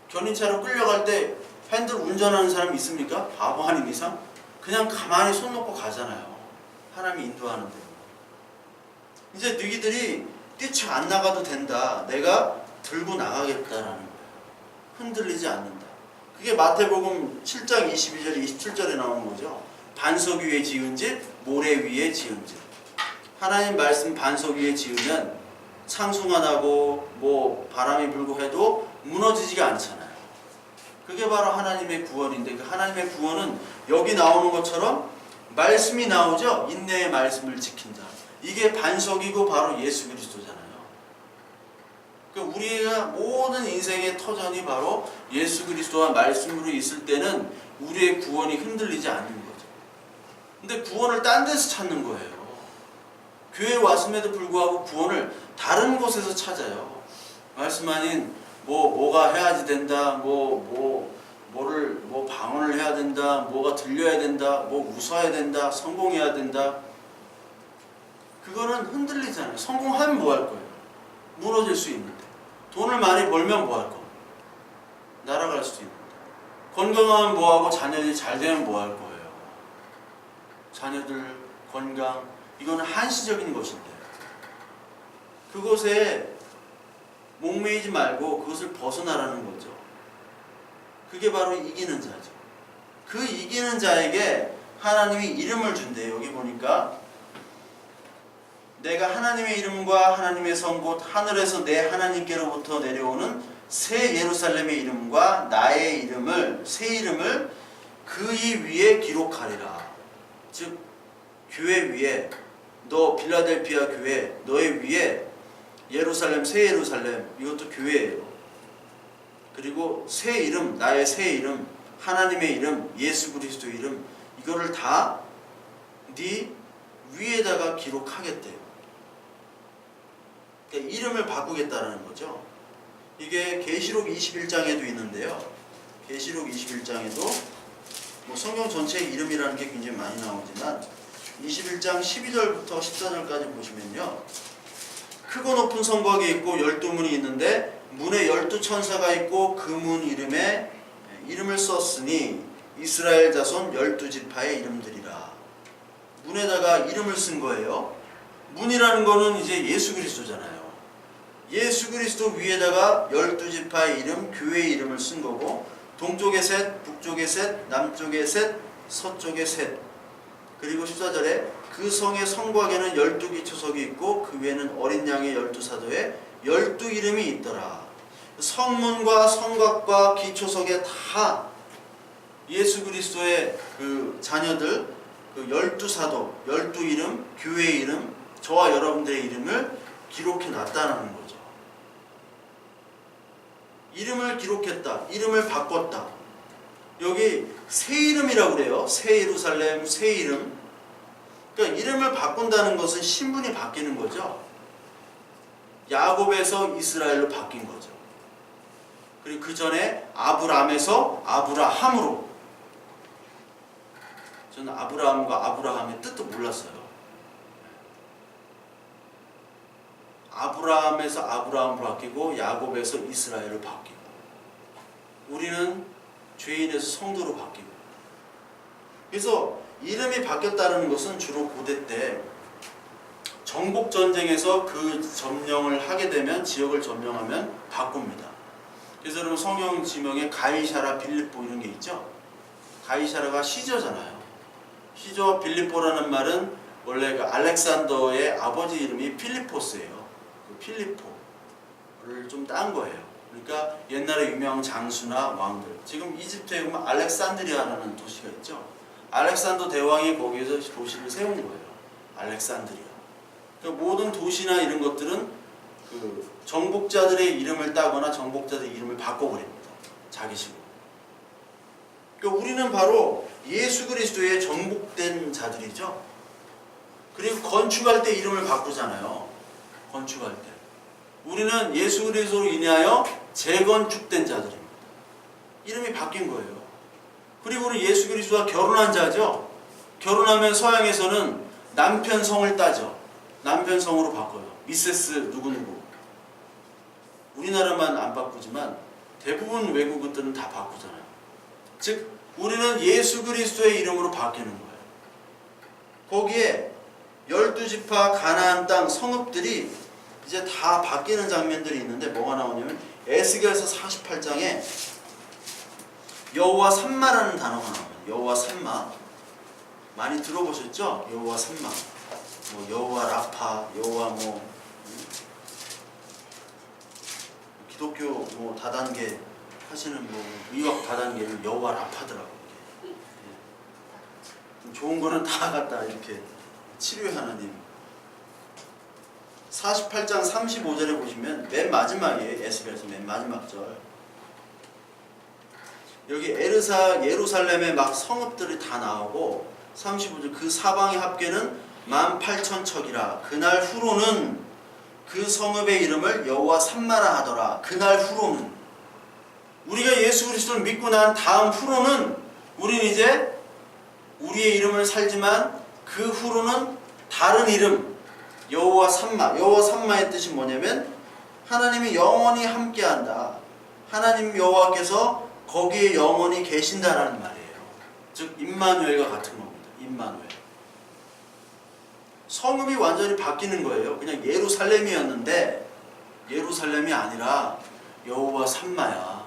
견인차로 끌려갈 때 핸들 운전하는 사람이 있습니까? 바보 아닌 이상? 그냥 가만히 손 놓고 가잖아요. 하나님이 인도하는데. 이제 너희들이 뛰쳐 안 나가도 된다. 내가 들고 나가겠다라는 거예요. 흔들리지 않는다. 그게 마태복음 7장 22절 27절에 나오는 거죠. 반석 위에 지은 집, 모래 위에 지은 집. 하나님 말씀 반석 위에 지으면 상수가 나고 뭐 바람이 불고 해도 무너지지가 않잖아요. 그게 바로 하나님의 구원인데 그 하나님의 구원은 여기 나오는 것처럼 말씀이 나오죠. 인내의 말씀을 지킨다. 이게 반석이고 바로 예수 그리스도잖아요. 그러니까 우리가 모든 인생의 터전이 바로 예수 그리스도와 말씀으로 있을 때는 우리의 구원이 흔들리지 않는 거죠. 근데 구원을 딴 데서 찾는 거예요. 교회에 왔음에도 불구하고 구원을 다른 곳에서 찾아요. 말씀 아닌 뭐가 해야지 된다, 뭐를 방언을 해야 된다, 뭐가 들려야 된다, 뭐 웃어야 된다, 성공해야 된다. 그거는 흔들리잖아요. 성공하면 뭐 할 거예요? 무너질 수 있는데. 돈을 많이 벌면 뭐 할 겁니까? 날아갈 수도 있는데. 건강하면 뭐 하고 자녀들이 잘 되면 뭐 할 거예요? 자녀들 건강 이거는 한시적인 것인데 그것에 목매이지 말고 그것을 벗어나라는 거죠. 그게 바로 이기는 자죠. 그 이기는 자에게 하나님이 이름을 준대요. 여기 보니까 내가 하나님의 이름과 하나님의 성 곧 하늘에서 내 하나님께로부터 내려오는 새 예루살렘의 이름과 나의 이름을 새 이름을 그 이 위에 기록하리라. 즉 교회 위에 너 빌라델피아 교회 너의 위에 예루살렘 새 예루살렘 이것도 교회예요. 그리고 새 이름 나의 새 이름 하나님의 이름 예수 그리스도 이름 이거를 다 네 위에다가 기록하겠대요. 그러니까 이름을 바꾸겠다는 거죠. 이게 계시록 21장에도 있는데요. 계시록 21장에도 뭐 성경 전체의 이름이라는 게 굉장히 많이 나오지만 21장 12절부터 14절까지 보시면요. 크고 높은 성곽이 있고 12문이 있는데 문에 12천사가 있고 그 문 이름에 이름을 썼으니 이스라엘 자손 12지파의 이름들이라. 문에다가 이름을 쓴 거예요. 문이라는 거는 이제 예수 그리스도잖아요. 예수 그리스도 위에다가 12지파의 이름, 교회의 이름을 쓴 거고, 동쪽의 셋, 북쪽의 셋, 남쪽의 셋, 서쪽의 셋. 그리고 14절에 그 성의 성곽에는 12기 초석이 있고 그 위에는 어린 양의 12사도의 12이름이 있더라. 성문과 성곽과 기초석에 다 예수 그리스도의 그 자녀들, 그 12사도, 12이름, 교회의 이름, 저와 여러분들의 이름을 기록해 놨다는 거죠. 이름을 기록했다. 이름을 바꿨다. 여기 새 이름이라고 그래요. 새 예루살렘, 새 이름. 그러니까 이름을 바꾼다는 것은 신분이 바뀌는 거죠. 야곱에서 이스라엘로 바뀐 거죠. 그리고 그 전에 아브람에서 아브라함으로. 저는 아브라함과 아브라함의 뜻도 몰랐어요. 아브라함에서 아브라함으로 바뀌고 야곱에서 이스라엘로 바뀌고, 우리는 죄인에서 성도로 바뀌고. 그래서 이름이 바뀌었다는 것은 주로 고대 때 정복전쟁에서 그 점령을 하게 되면, 지역을 점령하면 바꿉니다. 그래서 여러분 성경 지명에 가이사라, 빌립보 이런 게 있죠. 가이사라가 시저잖아요. 시저, 빌립보라는 말은 원래 그 알렉산더의 아버지 이름이 필리포스예요. 그 필리포를 좀 딴 거예요. 그러니까 옛날에 유명한 장수나 왕들, 지금 이집트에 보면 알렉산드리아라는 도시가 있죠. 알렉산더 대왕이 거기에서 도시를 세운 거예요. 알렉산드리아. 그러니까 모든 도시나 이런 것들은 그 정복자들의 이름을 따거나 정복자들의 이름을 바꿔버립니다. 자기 식으로. 그러니까 우리는 바로 예수 그리스도의 정복된 자들이죠. 그리고 건축할 때 이름을 바꾸잖아요. 건축할 때. 우리는 예수 그리스도로 인하여 재건축된 자들입니다. 이름이 바뀐 거예요. 그리고 우리 예수 그리스도와 결혼한 자죠. 결혼하면 서양에서는 남편 성을 따죠. 남편 성으로 바꿔요. 미세스 누구누구. 우리나라만 안 바꾸지만 대부분 외국들은 다 바꾸잖아요. 즉 우리는 예수 그리스도의 이름으로 바뀌는 거예요. 거기에 12지파 가나안 땅 성읍들이 이제 다 바뀌는 장면들이 있는데 뭐가 나오냐면 에스겔서 48장에 여호와 삼마라는 단어가 나와요. 여호와 삼마. 많이 들어보셨죠? 여호와 삼마. 뭐 여호와 라파, 여호와 기독교 뭐 다단계 하시는 뭐 의학 다단계를 여호와 라파더라고요. 좋은 거는 다 갖다 이렇게 치료의 하나님. 48장 35절에 보시면 맨 마지막에 에스겔서 맨 마지막 절. 여기 예루살렘에 막 성읍들이 다 나오고 35절 그 사방의 합계는 18,000척이라 그날 후로는 그 성읍의 이름을 여호와 삼마라 하더라. 그날 후로는 우리가 예수 그리스도를 믿고 난 다음 후로는 우리는 이제 우리의 이름을 살지만 그 후로는 다른 이름 여호와 삼마. 여호와 삼마의 뜻이 뭐냐면 하나님이 영원히 함께한다. 하나님 여호와께서 거기에 영원히 계신다라는 말이에요. 즉 임마누엘과 같은 겁니다. 임마누엘. 성읍이 완전히 바뀌는 거예요. 그냥 예루살렘이었는데 예루살렘이 아니라 여호와 삼마야.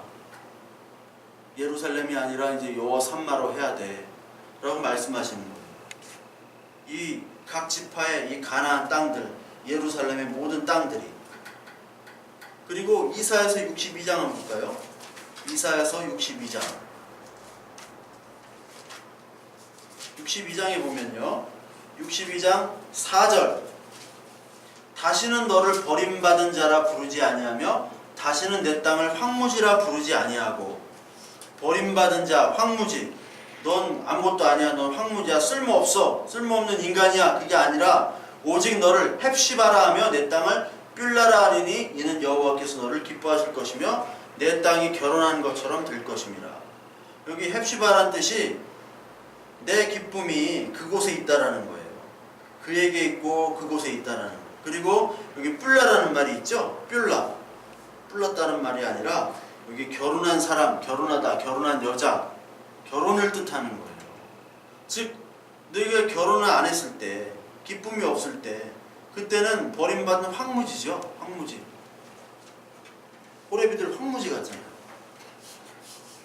예루살렘이 아니라 이제 여호와 삼마로 해야 돼 라고 말씀하시는 거예요. 이 각 지파의 이 가나안 땅들, 예루살렘의 모든 땅들이. 그리고 이사야서 62장 한번 볼까요? 이사야서 62장. 62장에 보면요, 62장 4절 다시는 너를 버림받은 자라 부르지 아니하며 다시는 내 땅을 황무지라 부르지 아니하고. 버림받은 자, 황무지. 넌 아무것도 아니야. 넌 황무지야. 쓸모없어. 쓸모없는 인간이야. 그게 아니라 오직 너를 헵시바라 하며 내 땅을 뷸라라 하리니 이는 여호와께서 너를 기뻐하실 것이며 내 땅이 결혼한 것처럼 될 것임이라. 여기 헵시바라는 뜻이 내 기쁨이 그곳에 있다라는 거예요. 그에게 있고 그곳에 있다라는 거예요. 그리고 여기 뷸라라는 말이 있죠. 뷸라. 불렀다는 말이 아니라 여기 결혼한 사람, 결혼하다, 결혼한 여자, 결혼을 뜻하는 거예요. 즉 너희가 결혼을 안 했을 때, 기쁨이 없을 때, 그때는 버림받는 황무지죠. 황무지. 호레비들 황무지 같잖아요.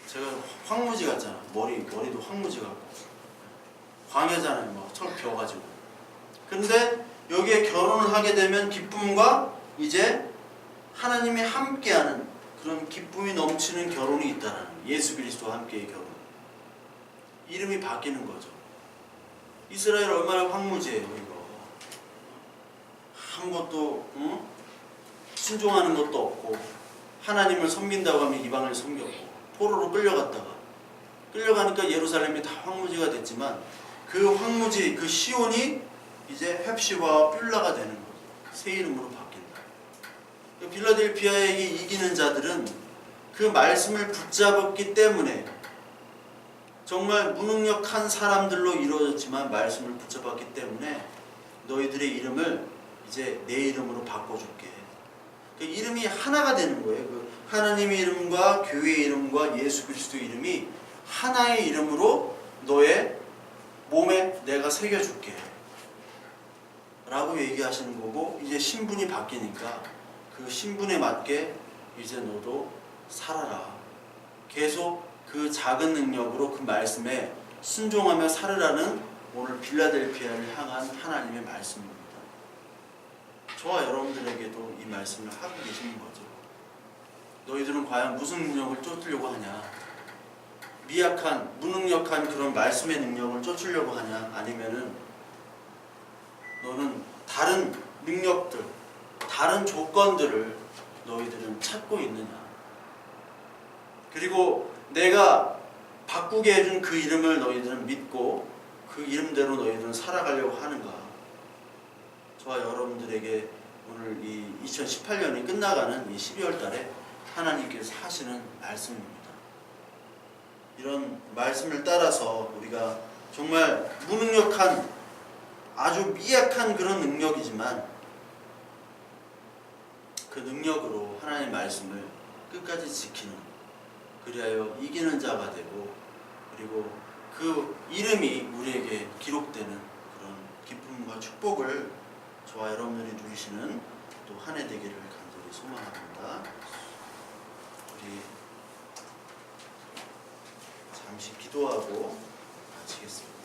제가 황무지 같잖아. 머리도 황무지 같고 광야잖아요. 막 철 비워가지고. 근데 여기에 결혼을 하게 되면 기쁨과 이제 하나님이 함께하는 그런 기쁨이 넘치는 결혼이 있다는, 예수 그리스도와 함께의 결혼. 이름이 바뀌는 거죠. 이스라엘 얼마나 황무지예요. 이거 아무것도 순종하는 것도 없고, 하나님을 섬긴다고 하면 이방을 섬겼고, 포로로 끌려가니까 예루살렘이 다 황무지가 됐지만, 그 황무지, 그 시온이 이제 헵시바와 뷸라가 되는 거죠. 새 이름으로 바뀐다. 빌라델피아에게 이기는 자들은 그 말씀을 붙잡았기 때문에, 정말 무능력한 사람들로 이루어졌지만 말씀을 붙잡았기 때문에 너희들의 이름을 이제 내 이름으로 바꿔줄게. 그 이름이 하나가 되는 거예요. 그 하나님의 이름과 교회의 이름과 예수 그리스도 이름이 하나의 이름으로 너의 몸에 내가 새겨줄게 라고 얘기하시는 거고, 이제 신분이 바뀌니까 그 신분에 맞게 이제 너도 살아라. 계속 그 작은 능력으로 그 말씀에 순종하며 살으라는 오늘 빌라델피아를 향한 하나님의 말씀입니다. 저와 여러분들에게도 이 말씀을 하고 계시는 거죠. 너희들은 과연 무슨 능력을 쫓으려고 하냐? 미약한, 무능력한 그런 말씀의 능력을 쫓으려고 하냐? 아니면은 너는 다른 능력들, 다른 조건들을 너희들은 찾고 있느냐? 그리고 내가 바꾸게 해준 그 이름을 너희들은 믿고 그 이름대로 너희들은 살아가려고 하는가? 저와 여러분들에게 오늘 이 2018년이 끝나가는 이 12월 달에 하나님께서 하시는 말씀입니다. 이런 말씀을 따라서 우리가 정말 무능력한, 아주 미약한 그런 능력이지만 그 능력으로 하나님의 말씀을 끝까지 지키는, 그리하여 이기는 자가 되고, 그리고 그 이름이 우리에게 기록되는 그런 기쁨과 축복을 저와 여러분들이 누리시는 또 한 해 되기를 간절히 소망합니다. 우리 잠시 기도하고 마치겠습니다.